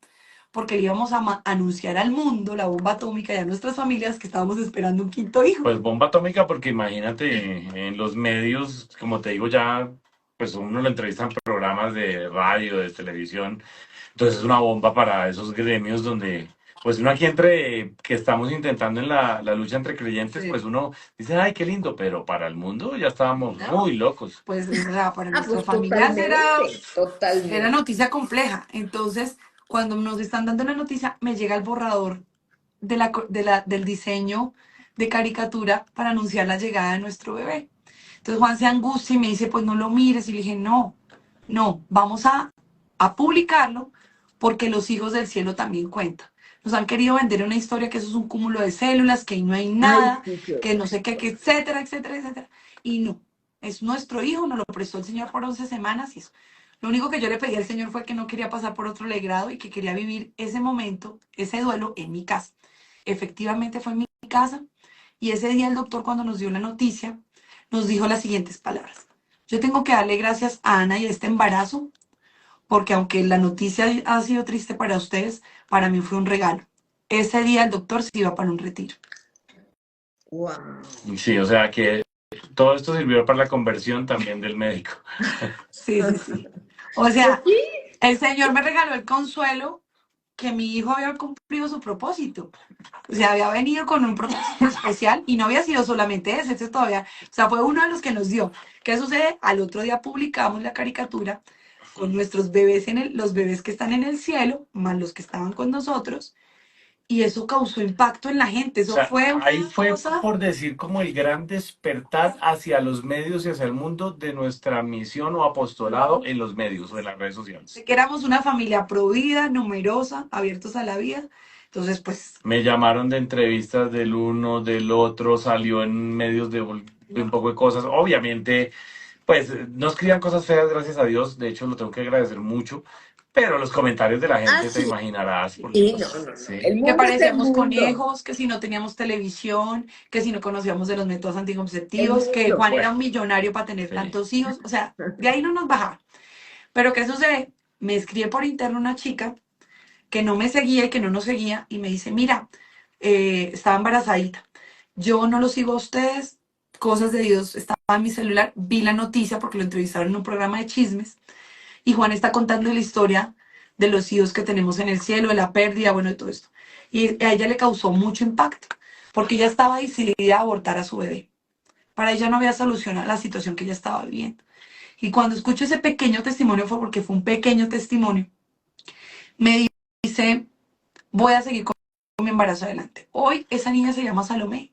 porque le íbamos a anunciar al mundo la bomba atómica y a nuestras familias que estábamos esperando un quinto hijo. pues bomba atómica, porque imagínate, en los medios, como te digo, ya, pues uno lo entrevista en programas de radio, de televisión. Entonces es una bomba para esos gremios donde, pues uno aquí entre, que estamos intentando en la lucha entre creyentes, sí. pues uno dice, ay, qué lindo, pero para el mundo ya estábamos No, muy locos. pues o sea, para nuestras Pues familias totalmente, era totalmente. noticia compleja. Entonces, cuando nos están dando la noticia, me llega el borrador del diseño de caricatura para anunciar la llegada de nuestro bebé. Entonces Juan se angustia y me dice, pues no lo mires. Y le dije, no, no, vamos a publicarlo porque los hijos del cielo también cuentan. Nos han querido vender una historia que eso es un cúmulo de células, que ahí no hay Ay, nada, sí, qué que no horror. sé qué, que etcétera, etcétera, etcétera. Y no, es nuestro hijo, nos lo prestó el Señor por 11 semanas y eso. Lo único que yo le pedí al Señor fue que no quería pasar por otro legrado y que quería vivir ese momento, ese duelo en mi casa. Efectivamente fue en mi casa y ese día el doctor cuando nos dio la noticia nos dijo las siguientes palabras. Yo tengo que darle gracias a Ana y a este embarazo porque aunque la noticia ha sido triste para ustedes, para mí fue un regalo. Ese día el doctor se iba para un retiro. Wow. Sí, o sea que todo esto sirvió para la conversión también del médico. Sí, sí, sí. O sea, el Señor me regaló el consuelo que mi hijo había cumplido su propósito. O sea, había venido con un propósito especial y no había sido solamente ese todavía, o sea, fue uno de los que nos dio. ¿Qué sucede? Al otro día publicamos la caricatura con nuestros bebés los bebés que están en el cielo, más los que estaban con nosotros, y eso causó impacto en la gente. O Eso sea, fue ahí una fue cosa. por decir como el gran despertar hacia los medios y hacia el mundo de nuestra misión o apostolado en los medios o en las redes sociales. De que éramos una familia provida, numerosa, abiertos a la vida. Entonces, pues, Me llamaron de entrevistas del uno, del otro, salió en medios de un poco de cosas. Obviamente, pues no escriban cosas feas, gracias a Dios. De hecho, lo tengo que agradecer mucho. Pero los comentarios de la Ah, gente te sí, imaginarás, porque sí, no, pues no, no. sí. El que mundo es el parecíamos mundo. conejos, que si no teníamos televisión, que si no conocíamos de los métodos El anticonceptivos, que mundo. Juan era Bueno, un millonario para tener sí. tantos hijos. O sea, de ahí no nos bajaba. Pero ¿qué sucede? Me escribe por interno una chica que no me seguía y que no nos seguía y me dice, mira, estaba embarazadita. Yo no lo sigo a ustedes, cosas de Dios, estaba en mi celular, vi la noticia porque lo entrevistaron en un programa de chismes y Juan está contando la historia de los hijos que tenemos en el cielo, de la pérdida, bueno, de todo esto. Y a ella le causó mucho impacto, porque ella estaba decidida a abortar a su bebé. Para ella no había solución a la situación que ella estaba viviendo. Y cuando escucho ese pequeño testimonio, fue porque fue un pequeño testimonio, me dice, voy a seguir con mi embarazo adelante. Hoy esa niña se llama Salomé.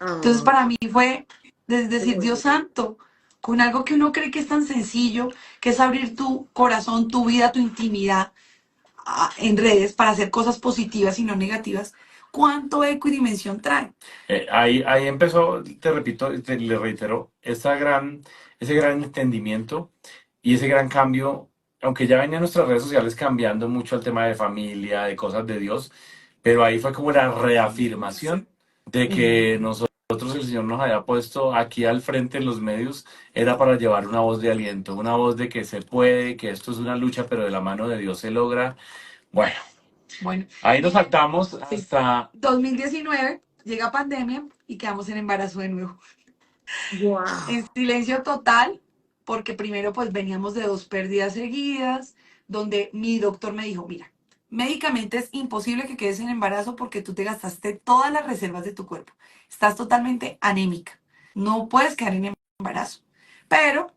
Entonces Ah, para mí fue qué decir, Dios bonito. santo, con algo que uno cree que es tan sencillo, que es abrir tu corazón, tu vida, tu intimidad en redes para hacer cosas positivas y no negativas, ¿cuánto eco y dimensión trae? Ahí empezó, te repito, le reitero, ese gran entendimiento y ese gran cambio, aunque ya venían nuestras redes sociales cambiando mucho el tema de familia, de cosas de Dios, pero ahí fue como la reafirmación de Mm. que nosotros, el Señor nos había puesto aquí al frente en los medios, era para llevar una voz de aliento, una voz de que se puede, que esto es una lucha, pero de la mano de Dios se logra. Bueno, Bueno, ahí nos y saltamos sí, hasta 2019 llega pandemia y quedamos en embarazo de nuevo. En Wow. silencio total, porque primero pues veníamos de dos pérdidas seguidas, donde mi doctor me dijo, mira, médicamente es imposible que quedes en embarazo porque tú te gastaste todas las reservas de tu cuerpo. Estás totalmente anémica. No puedes quedar en embarazo. Pero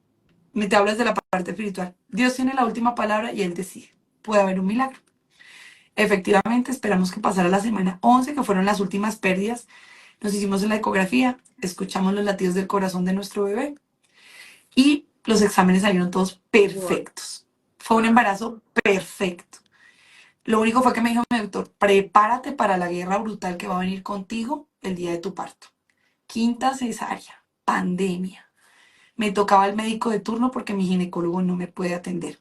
me te hablas de la parte espiritual. Dios tiene la última palabra y Él decide. Puede haber un milagro. Efectivamente, esperamos que pasara la semana 11, que fueron las últimas pérdidas. Nos hicimos la ecografía, escuchamos los latidos del corazón de nuestro bebé y los exámenes salieron todos Wow. perfectos. Fue un embarazo perfecto. Lo único fue que me dijo mi doctor, prepárate para la guerra brutal que va a venir contigo el día de tu parto. Quinta cesárea, pandemia. Me tocaba el médico de turno porque mi ginecólogo no me puede atender.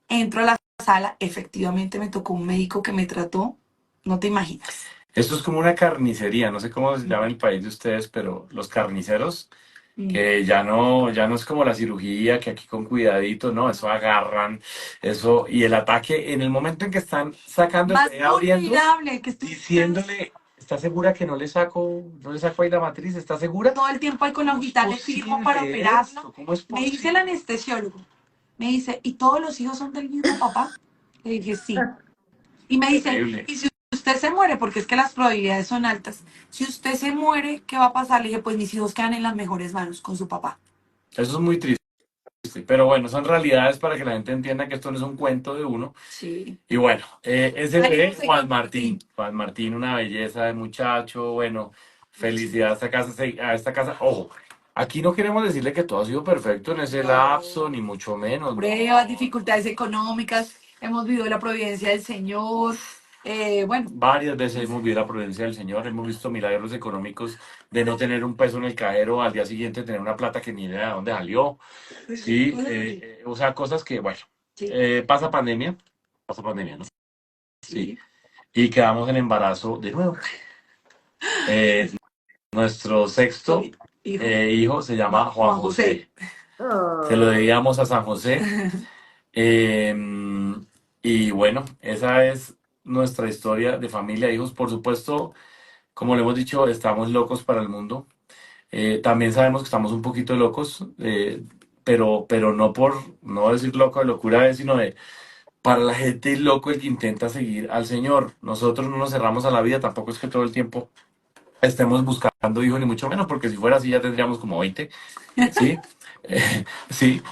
Entro a la sala, efectivamente me tocó un médico que me trató, no te imaginas. esto es como una carnicería, no sé cómo se llama en el país de ustedes, pero los carniceros, Mm. que ya no es como la cirugía, que aquí con cuidadito, no, eso agarran, eso, y el ataque, en el momento en que están sacando el Más bebé abriendo, vulnerable que tú estás diciéndole, ¿está segura que no le saco ahí la matriz? ¿Está segura? todo el tiempo ahí con la ¿Cómo es hojita de firmo para posible operarla. esto? ¿Cómo es Me dice el posible? anestesiólogo, me dice, ¿y todos los hijos son del mismo papá? Le dije, sí. Y me dice, Terrible. ¿y si usted se muere? Porque es que las probabilidades son altas. Si usted se muere, ¿qué va a pasar? Le dije, pues mis hijos quedan en las mejores manos con su papá. Eso es muy triste, pero bueno, son realidades para que la gente entienda que esto no es un cuento de uno. Sí. Y bueno, ese Ahí bebé, hemos seguido. Juan Martín, una belleza de muchacho, bueno, felicidad a esta casa, a esta casa. Ojo, aquí no queremos decirle que todo ha sido perfecto en ese lapso, No. ni mucho menos, Pruebas, no. dificultades económicas, hemos vivido la providencia del Señor. Bueno, Varias veces hemos visto la providencia del Señor, hemos visto milagros económicos de no tener un peso en el cajero, al día siguiente tener una plata que ni idea de dónde salió, sí, o sea, cosas que, bueno, sí, pasa pandemia, ¿no? Sí, sí. y quedamos en embarazo de nuevo. Eh, Nuestro sexto Hijo, hijo se llama Juan Juan José. José. Se lo Ah, debíamos a San José. Eh, y bueno, esa es nuestra historia de familia, hijos. Por supuesto, como le hemos dicho, estamos locos para el mundo. También sabemos que estamos un poquito locos, pero no por, no decir loco de locura, sino de para la gente loco el que intenta seguir al Señor. Nosotros no nos cerramos a la vida, tampoco es que todo el tiempo estemos buscando hijos, ni mucho menos, porque si fuera así ya tendríamos como 20, ¿sí? Sí,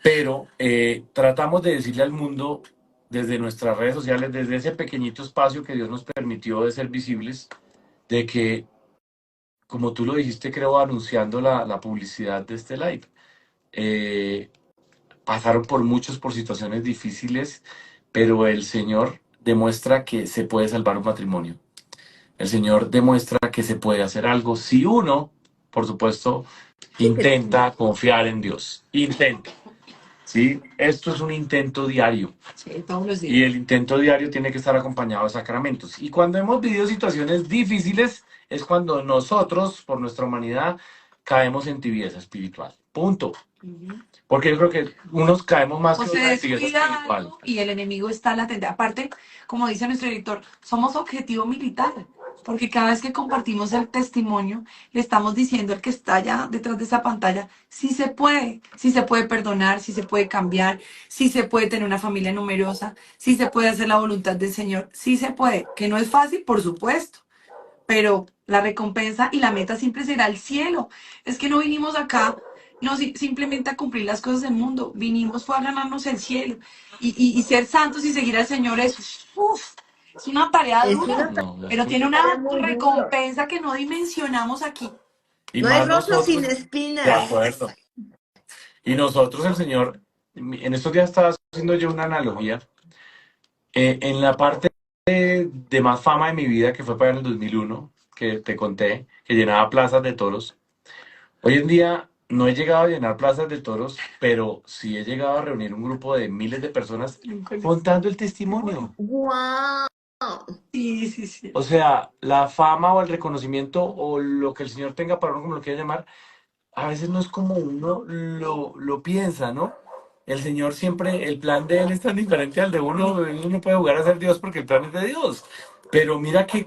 pero tratamos de decirle al mundo desde nuestras redes sociales, desde ese pequeñito espacio que Dios nos permitió de ser visibles, de que, como tú lo dijiste, creo, anunciando la publicidad de este live, eh, pasaron por situaciones difíciles, pero el Señor demuestra que se puede salvar un matrimonio. El Señor demuestra que se puede hacer algo si uno, por supuesto, sí que sí. intenta confiar en Dios. Intenta. ¿Sí? Esto es un intento diario. Sí, todos los Y días. el intento diario tiene que estar acompañado de sacramentos. Y cuando hemos vivido situaciones difíciles, es cuando nosotros, por nuestra humanidad, caemos en tibieza espiritual. Punto. Ujú. Porque yo creo que unos caemos más O que se otra actividad descuida espiritual. algo y el enemigo está latente. Aparte, como dice nuestro director, somos objetivo militar, porque cada vez que compartimos el testimonio, le estamos diciendo al que está allá detrás de esa pantalla, sí se puede perdonar, sí se puede cambiar, sí se puede tener una familia numerosa, sí se puede hacer la voluntad del Señor, sí se puede, que no es fácil, por supuesto, pero la recompensa y la meta siempre será el cielo. Es que no vinimos acá no simplemente a cumplir las cosas del mundo, vinimos fue a ganarnos el cielo y ser santos y seguir al Señor uf, es una tarea Es dura, una No, es pero muy tiene tarea una duro. muy dura. recompensa que no dimensionamos aquí. Y No hay más rosa sin nosotros, de espinas. acuerdo. Y nosotros, el Señor, en estos días estaba haciendo yo una analogía. En la parte de más fama de mi vida, que fue para el 2001, que te conté, que llenaba plazas de toros. Hoy en día no he llegado a llenar plazas de toros, pero sí he llegado a reunir un grupo de miles de personas contando el testimonio. ¡Guau! Sí, sí, sí. O sea, la fama o el reconocimiento o lo que el Señor tenga para uno, como lo quiera llamar, a veces no es como uno lo piensa, ¿no? El Señor siempre, el plan de Él es tan diferente al de uno. Uno no puede jugar a ser Dios porque el plan es de Dios. Pero mira que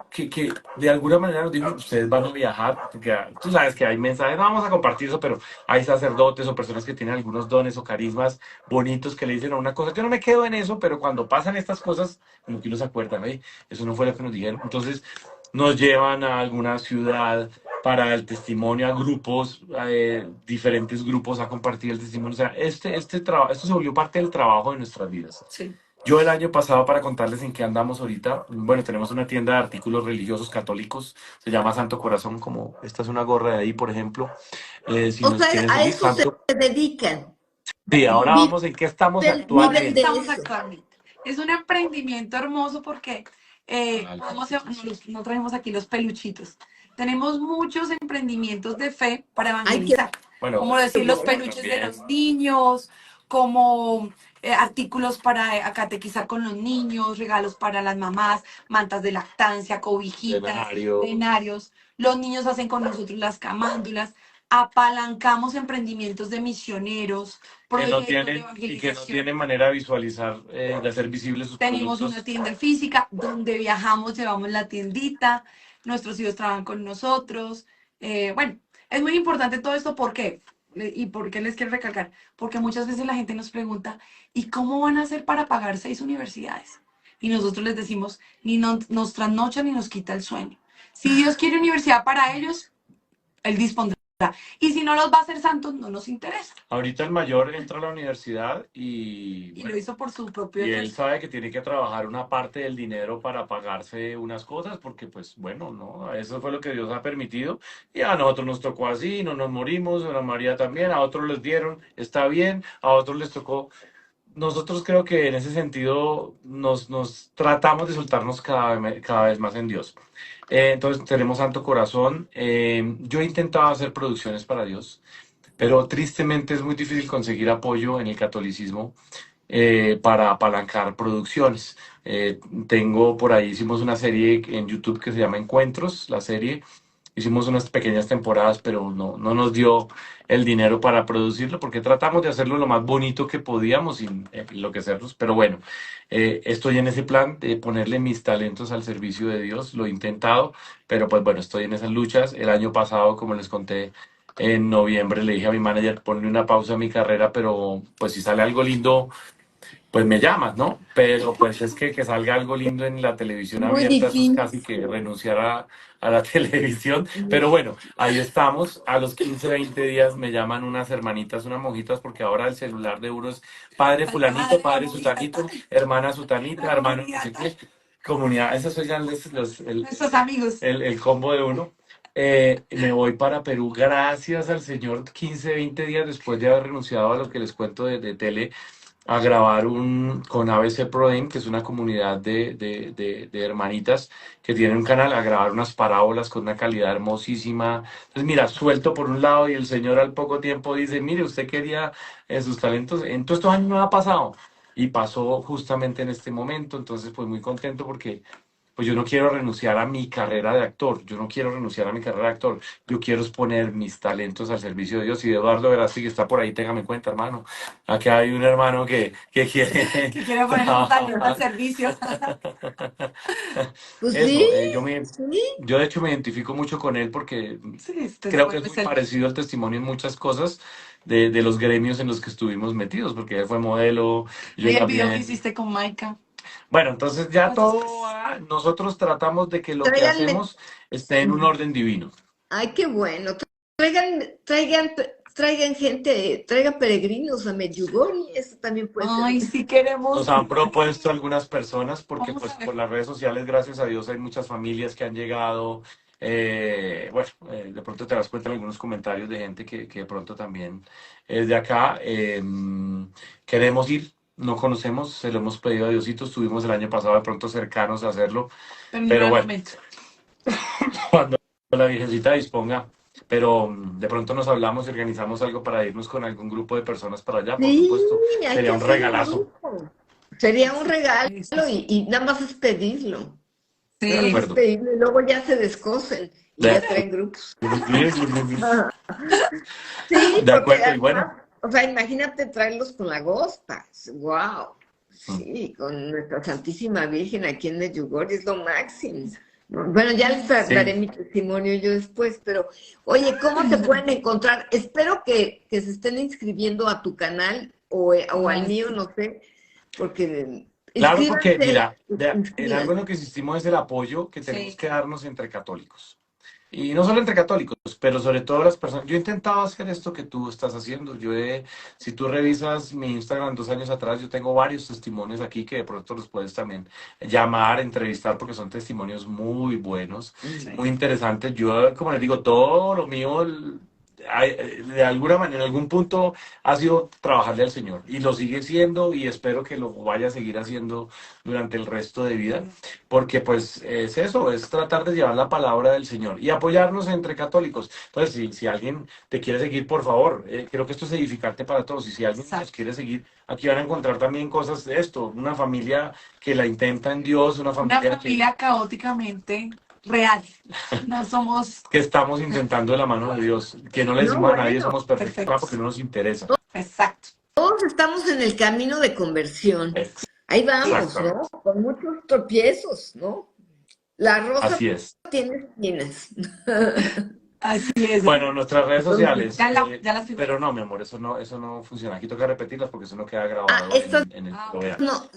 de alguna manera nos dijo, ustedes van a viajar, porque tú sabes que hay mensajes, no vamos a compartir eso, pero hay sacerdotes o personas que tienen algunos dones o carismas bonitos que le dicen a una cosa. Yo no me quedo en eso, pero cuando pasan estas cosas, como que uno se acuerdan, ¿eh? Eso no fue lo que nos dijeron. Entonces nos llevan a alguna ciudad para el testimonio, a grupos, diferentes grupos a compartir el testimonio. O sea, esto se volvió parte del trabajo de nuestras vidas. Sí. Yo el año pasado, para contarles en qué andamos ahorita, bueno, tenemos una tienda de artículos religiosos católicos, se llama Santo Corazón, como esta es una gorra de ahí, por ejemplo. Si O nos sea, quieren a seguir, eso se Santo. dedican. Sí, ahora Viven, vamos en qué estamos ¿En qué viven de actualmente. estamos eso. actualmente? Es un emprendimiento hermoso porque Al no traemos aquí los peluchitos. Tenemos muchos emprendimientos de fe para Ay, qué evangelizar, Bueno, como decir los bueno, peluches de también. los niños, como artículos para catequizar con los niños, regalos para las mamás, mantas de lactancia, cobijitas, Escenario. denarios. Los niños hacen con nosotros las camándulas, apalancamos emprendimientos de misioneros, Que no proyectos de tienen y que no evangelización. tienen manera de visualizar, de hacer visibles sus Tenemos una productos. tienda física donde viajamos, llevamos la tiendita, nuestros hijos trabajan con nosotros. Bueno, es muy importante todo esto, ¿por qué? ¿Y por qué les quiero recalcar? Porque muchas veces la gente nos pregunta, ¿y cómo van a hacer para pagar 6 universidades? Y nosotros les decimos, ni nos trasnocha ni nos quita el sueño. Si Dios quiere universidad para ellos, Él dispondrá. Y si no los va a hacer santos, no nos interesa. Ahorita el mayor entra a la universidad Y lo hizo por su propio y él esfuerzo. sabe que tiene que trabajar una parte del dinero para pagarse unas cosas, porque pues bueno, no, eso fue lo que Dios ha permitido y a nosotros nos tocó así, no nos morimos, a la María también, a otros les dieron, está bien, a otros les tocó. Nosotros creo que en ese sentido nos tratamos de soltarnos cada vez más en Dios. Entonces tenemos Santo Corazón. Yo he intentado hacer producciones para Dios, pero tristemente es muy difícil conseguir apoyo en el catolicismo para apalancar producciones. Tengo por ahí, hicimos una serie en YouTube que se llama Encuentros, la serie. Hicimos unas pequeñas temporadas, pero no nos dio el dinero para producirlo porque tratamos de hacerlo lo más bonito que podíamos sin enloquecernos. Pero bueno, estoy en ese plan de ponerle mis talentos al servicio de Dios. Lo he intentado, pero pues bueno, estoy en esas luchas. El año pasado, como les conté, en noviembre le dije a mi manager, ponle una pausa a mi carrera, pero pues si sale algo lindo pues me llamas, ¿no? Pero pues es que salga algo lindo en la televisión muy abierta, eso es difícil. casi que renunciar a la televisión. Pero bueno, ahí estamos. A los 15, 20 días me llaman unas hermanitas, unas monjitas, porque ahora el celular de uno es padre fulanito, padre sutanito, hermana sutanita, hermano no sé qué. Comunidad, esos son ya Nuestros amigos. el combo de uno. Me voy para Perú, gracias al Señor, 15, 20 días después de haber renunciado a lo que les cuento de tele, a grabar con ABC Proem, que es una comunidad de hermanitas que tienen un canal, a grabar unas parábolas con una calidad hermosísima. Entonces, mira, suelto por un lado y el Señor al poco tiempo dice, mire, usted quería sus talentos, en todos estos años no ha pasado. Y pasó justamente en este momento, entonces pues muy contento porque pues yo no quiero renunciar a mi carrera de actor, yo no quiero renunciar a mi carrera de actor, yo quiero exponer mis talentos al servicio de Dios. Y Eduardo Verástegui está por ahí, téngame en cuenta, hermano. Acá hay un hermano que quiere Que quiere poner su talento al trabajar. servicio. Pues sí, Eso, sí, yo de hecho me identifico mucho con él porque Sí, este se creo que es vuelve muy ser. parecido el testimonio en muchas cosas de los gremios en los que estuvimos metidos, porque él fue modelo, yo Y el video que también. hiciste con Maika. Bueno, entonces ya ¿Cuántas todo cosas? nosotros tratamos de que lo que tráiganme. hacemos esté en un orden divino. Ay, qué bueno. Traigan gente, traigan peregrinos a Medjugorje, eso también puede ser. Ay, sí queremos. Nos han propuesto algunas personas porque Vamos pues a ver. por las redes sociales, gracias a Dios, hay muchas familias que han llegado. De pronto te das cuenta en algunos comentarios de gente que de pronto también es de acá. Queremos ir, no conocemos, se lo hemos pedido a Diosito, estuvimos el año pasado de pronto cercanos a hacerlo, Pero no era pero el bueno, momento. cuando la Virgencita disponga, pero de pronto nos hablamos y organizamos algo para irnos con algún grupo de personas para allá, por Sí, supuesto, hay que sería un hacer un regalazo. grupo. Sería un regalo Sí, sí, sí. y nada más es pedirlo. De Nada más Sí. es acuerdo. pedirlo y luego ya se descosen y ya traen grupos. Sí, De porque acuerdo, y bueno. además, o sea, imagínate traerlos con la gospel. Wow. Sí, con nuestra Santísima Virgen aquí en Medjugorje es lo máximo. Bueno, ya les daré Sí, mi testimonio yo después, pero oye, ¿cómo te pueden encontrar? Espero que se estén inscribiendo a tu canal o al Ay, mío, sí. no sé, porque claro, porque inscríbanse, mira, en algo en lo inscríbanse. que insistimos es el apoyo que tenemos Sí. que darnos entre católicos. Y no solo entre católicos, pero sobre todo las personas. Yo he intentado hacer esto que tú estás haciendo. Si tú revisas mi Instagram 2 años atrás, yo tengo varios testimonios aquí que de pronto los puedes también llamar, entrevistar, porque son testimonios muy buenos, Sí. muy interesantes. Yo, como les digo, todo lo mío, de alguna manera, en algún punto, ha sido trabajarle al Señor. Y lo sigue siendo y espero que lo vaya a seguir haciendo durante el resto de vida. Porque pues es eso, es tratar de llevar la palabra del Señor y apoyarnos entre católicos. Entonces, si alguien te quiere seguir, por favor, creo que esto es edificante para todos. Y si alguien nos Exacto. quiere seguir, aquí van a encontrar también cosas de esto. Una familia que la intenta en Dios, una Una familia familia caóticamente real. No somos que estamos intentando de la mano de Dios, que no le No, decimos a nadie bueno, somos perfectos porque perfectos. no nos interesa. Exacto. todos estamos en el camino de conversión. Ahí vamos, ¿no? Exactamente. Con muchos tropiezos, ¿no? La rosa Así es. tiene espinas. Así es. Bueno, nuestras redes Entonces, sociales, Ya las figuré. pero no, mi amor, eso no funciona. Aquí toca repetirlas porque eso no queda grabado estas en el Ah, lo ok. vean. no,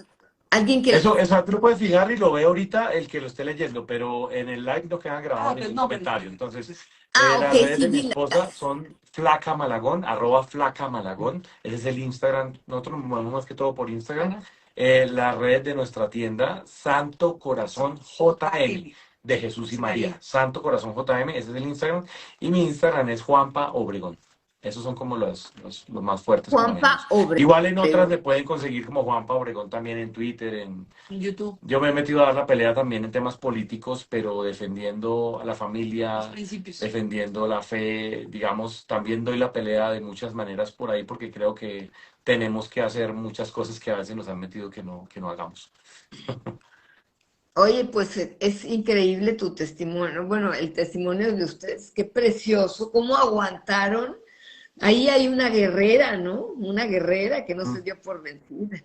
alguien que Eso tú lo puedes fijar y lo ve ahorita el que lo esté leyendo, pero en el live no queda Ah, grabado pues ningún no, pero comentario. Entonces, ok, las redes sí, de mi esposa dilas. son Flaca Malagón, @Flaca Malagón. Ese es el Instagram. Nosotros nos movemos más que todo por Instagram. bueno, La red de nuestra tienda, Santo Corazón JM, de Jesús y sí, María. María. Santo Corazón JM, ese es el Instagram. Y mi Instagram es Juanpa Obregón. Esos son como los más fuertes, como Juanpa dijimos. Igual en otras Obregón. me pueden conseguir como Juanpa Obregón también en Twitter, En YouTube. yo me he metido a dar la pelea también en temas políticos, pero defendiendo a la Los familia, principios. defendiendo la fe, digamos, también doy la pelea de muchas maneras por ahí porque creo que tenemos que hacer muchas cosas que a veces nos han metido que no hagamos. Oye, pues es increíble tu testimonio. Bueno, el testimonio de ustedes, qué precioso, cómo aguantaron. Ahí hay una guerrera, ¿no? Una guerrera que no se Mm. dio por vencida.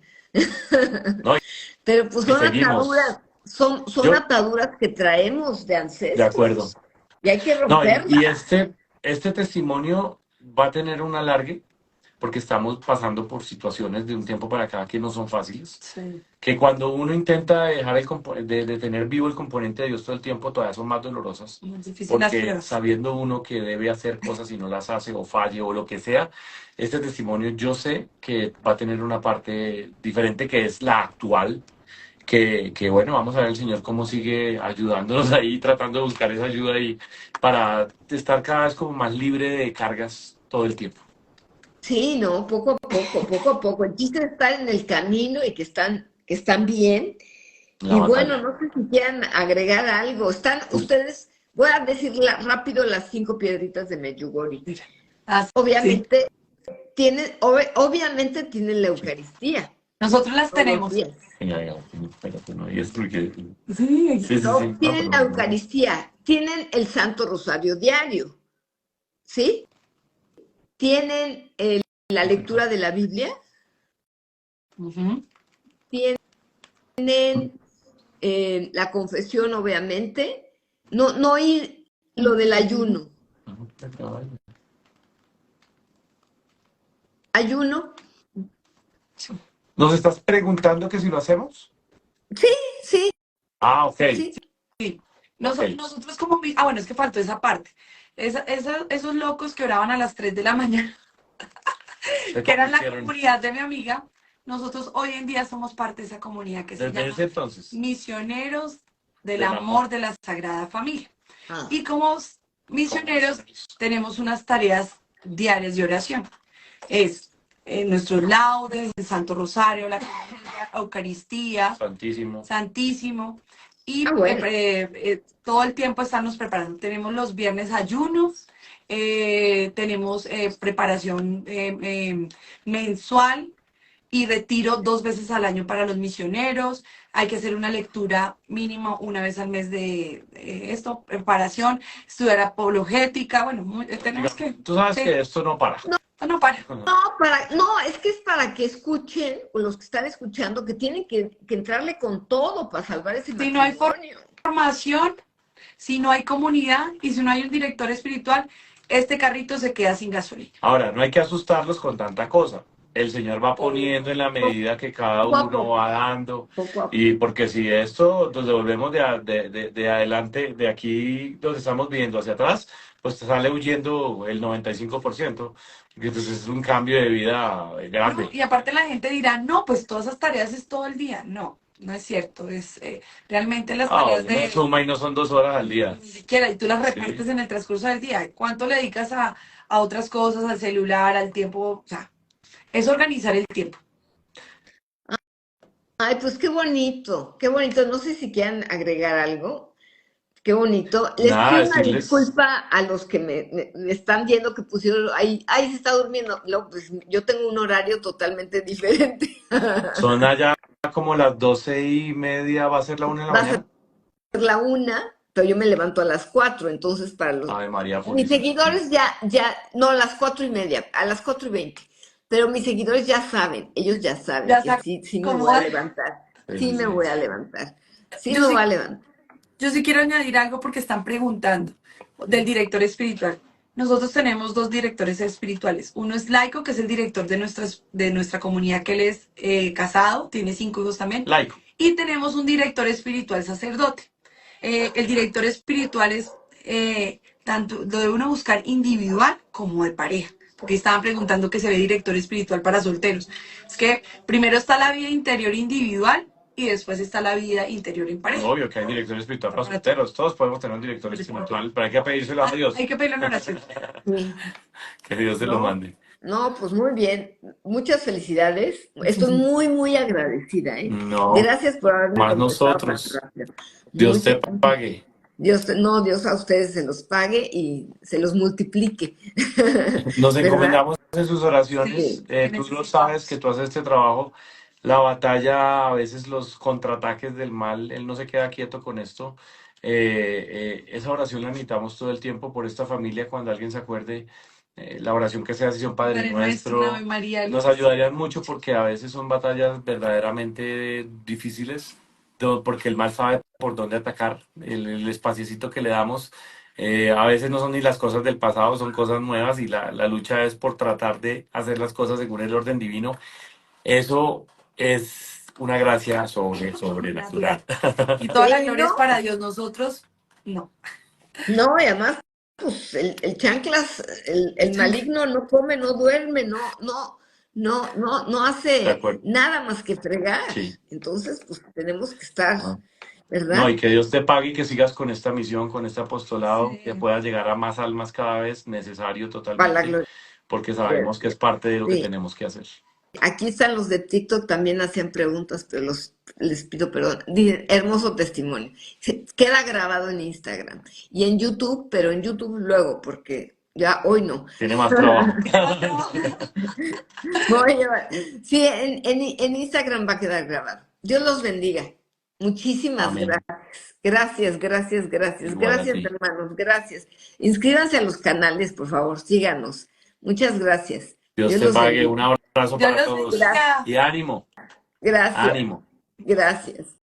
No, Pero pues y son seguimos. ataduras, son Yo, ataduras que traemos de de acuerdo. ancestros y hay que No, y romperlas. este testimonio va a tener un alargue porque estamos pasando por situaciones de un tiempo para acá que no son fáciles. Sí. Que cuando uno intenta dejar de tener vivo el componente de Dios todo el tiempo, todavía son más dolorosas. Muy difícil las Porque pruebas. sabiendo uno que debe hacer cosas y no las hace o falle o lo que sea, este testimonio yo sé que va a tener una parte diferente que es la actual, que bueno, vamos a ver el Señor cómo sigue ayudándonos ahí, tratando de buscar esa ayuda y para estar cada vez como más libre de cargas todo el tiempo. Sí, no, poco a poco, poco a poco. El chiste es estar en el camino y que están bien. La Y bueno, batalla. no sé si quieran agregar algo. Están ustedes, voy a decir rápido las 5 piedritas de Medjugorje. Ah, sí. Obviamente obviamente tienen la Eucaristía. Nosotros las todos los tenemos. días. Venga, venga, espérate, no, y es porque... Sí, Sí, sí, No, sí, no, tienen pero la no. Eucaristía, tienen el Santo Rosario diario, ¿sí? Tienen la lectura de la Biblia, ujú. tienen la confesión, obviamente, no ir lo del ayuno. Ayuno, Sí, ¿Nos estás preguntando que si lo hacemos? sí, sí, Ah, ok, sí. sí. ok. Nosotros como... Ah, bueno, es que faltó esa parte. Esos locos que oraban a las 3 de la mañana, ¿Se que eran la convirtieron comunidad de mi amiga, nosotros hoy en día somos parte de esa comunidad que se desde ese llama entonces? Misioneros del Del amor. Amor de la Sagrada Familia. Ah, Y como misioneros tenemos unas tareas diarias de oración. Es nuestros laudes, el Santo Rosario, la Eucaristía, Santísimo. Santísimo. Y bueno. todo el tiempo estamos preparando. Tenemos los viernes ayunos, tenemos preparación mensual y retiro 2 veces al año para los misioneros. Hay que hacer una lectura mínimo una vez al mes de esto, preparación, estudiar apologética. Bueno, tenemos que... Tú sabes Sí, que esto no para. esto no para. No, es que es para que escuchen, o los que están escuchando, que tienen que entrarle con todo para salvar ese Si no hay matrimonio. formación, si no hay comunidad y si no hay un director espiritual, este carrito se queda sin gasolina. Ahora, no hay que asustarlos con tanta cosa. El Señor va poniendo en la medida que cada Poco a uno poco, va dando. poco a poco. Y porque si esto nos devolvemos de adelante, de aquí donde estamos viendo hacia atrás, pues te sale huyendo el 95%. Porque entonces es un cambio de vida No, grande. y aparte la gente dirá, no, pues todas esas tareas es todo el día. No, no es cierto. Es realmente las Ah, tareas una suma y no son 2 horas al día. ni siquiera, y tú las Sí. repartes en el transcurso del día. ¿Cuánto le dedicas a otras cosas, al celular, al tiempo? O sea, es organizar el tiempo. Ay, pues qué bonito, qué bonito. No sé si quieran agregar algo. Qué bonito. Les Nada, pido una decirles, disculpa a los que me están viendo que pusieron ahí, ay, se está durmiendo. No, pues yo tengo un horario totalmente diferente. son allá como las 12:30, va a ser la 1 de la Va a ser mañana. la 1, pero yo me levanto a las 4, entonces para los... Ave María Mis Purísima. seguidores no, a las 4:30, a las 4:20. Pero mis seguidores ya saben, ellos ya saben Ya que se sí me voy a acomoda. levantar. Sí, Sí sí, me sí. voy a levantar. Sí Yo me voy a sí, levantar. yo sí quiero añadir algo porque están preguntando del director espiritual. Nosotros tenemos dos directores espirituales. Uno es laico, que es el director de nuestra comunidad, que él es casado, tiene 5 hijos también. Laico. Y tenemos un director espiritual sacerdote. El director espiritual es tanto, lo debe uno buscar individual como de pareja. Porque estaban preguntando que se ve director espiritual para solteros. Es que primero está la vida interior individual y después está la vida interior en pareja. Obvio que hay director espiritual para solteros. Todos podemos tener un director espiritual, pero hay que pedírselo a Dios. Hay que pedirle una oración. Sí. Que Dios se lo No, mande. no, pues muy bien. Muchas felicidades. Estoy muy, muy agradecida, ¿eh? No, Gracias por haberme más contestado tan nosotros. rápido. Dios te Muchas, pague. Dios a ustedes se los pague y se los multiplique, Nos ¿verdad? encomendamos en sus oraciones. Sí. Que Tú lo sabes que necesitamos. tú haces este trabajo. La batalla, a veces los contraataques del mal, él no se queda quieto con esto. Esa oración la necesitamos todo el tiempo por esta familia. Cuando alguien se acuerde, la oración que sea, si son Padre Padre nuestro, una Ave Nuestro, María, nos ayudarían mucho porque a veces son batallas verdaderamente difíciles, porque el mal sabe por dónde atacar. El espaciecito que le damos. A veces no son ni las cosas del pasado, son cosas nuevas y la lucha es por tratar de hacer las cosas según el orden divino. Eso es una gracia sobrenatural. y toda la Sí, gloria es ¿no? para Dios. Nosotros, no. No, y además, pues el chanclas, el maligno no come, no duerme, no De hace acuerdo, nada más que fregar. sí. Entonces, pues tenemos que estar, No, ¿verdad? y que Dios te pague y que sigas con esta misión, con este apostolado, que Sí. puedas llegar a más almas cada vez, necesario Para la totalmente, gloria porque de sabemos que es Dios. parte de lo que Sí. tenemos que hacer. Aquí están los de TikTok, también hacían preguntas, pero les pido perdón. Hermoso testimonio. Queda grabado en Instagram y en YouTube, pero en YouTube luego, porque Ya, hoy no. Tiene más trabajo. Voy a llevar. Sí, en Instagram va a quedar grabado. Dios los bendiga. Muchísimas Amén. gracias. Gracias, gracias, gracias. Igual a Gracias, ti. hermanos. Gracias. Inscríbanse a los canales, por favor. Síganos. Muchas gracias. Dios Dios te los pague. bendiga. Un abrazo Dios para los todos. Gracias, bendiga. Y ánimo, gracias, ánimo. gracias.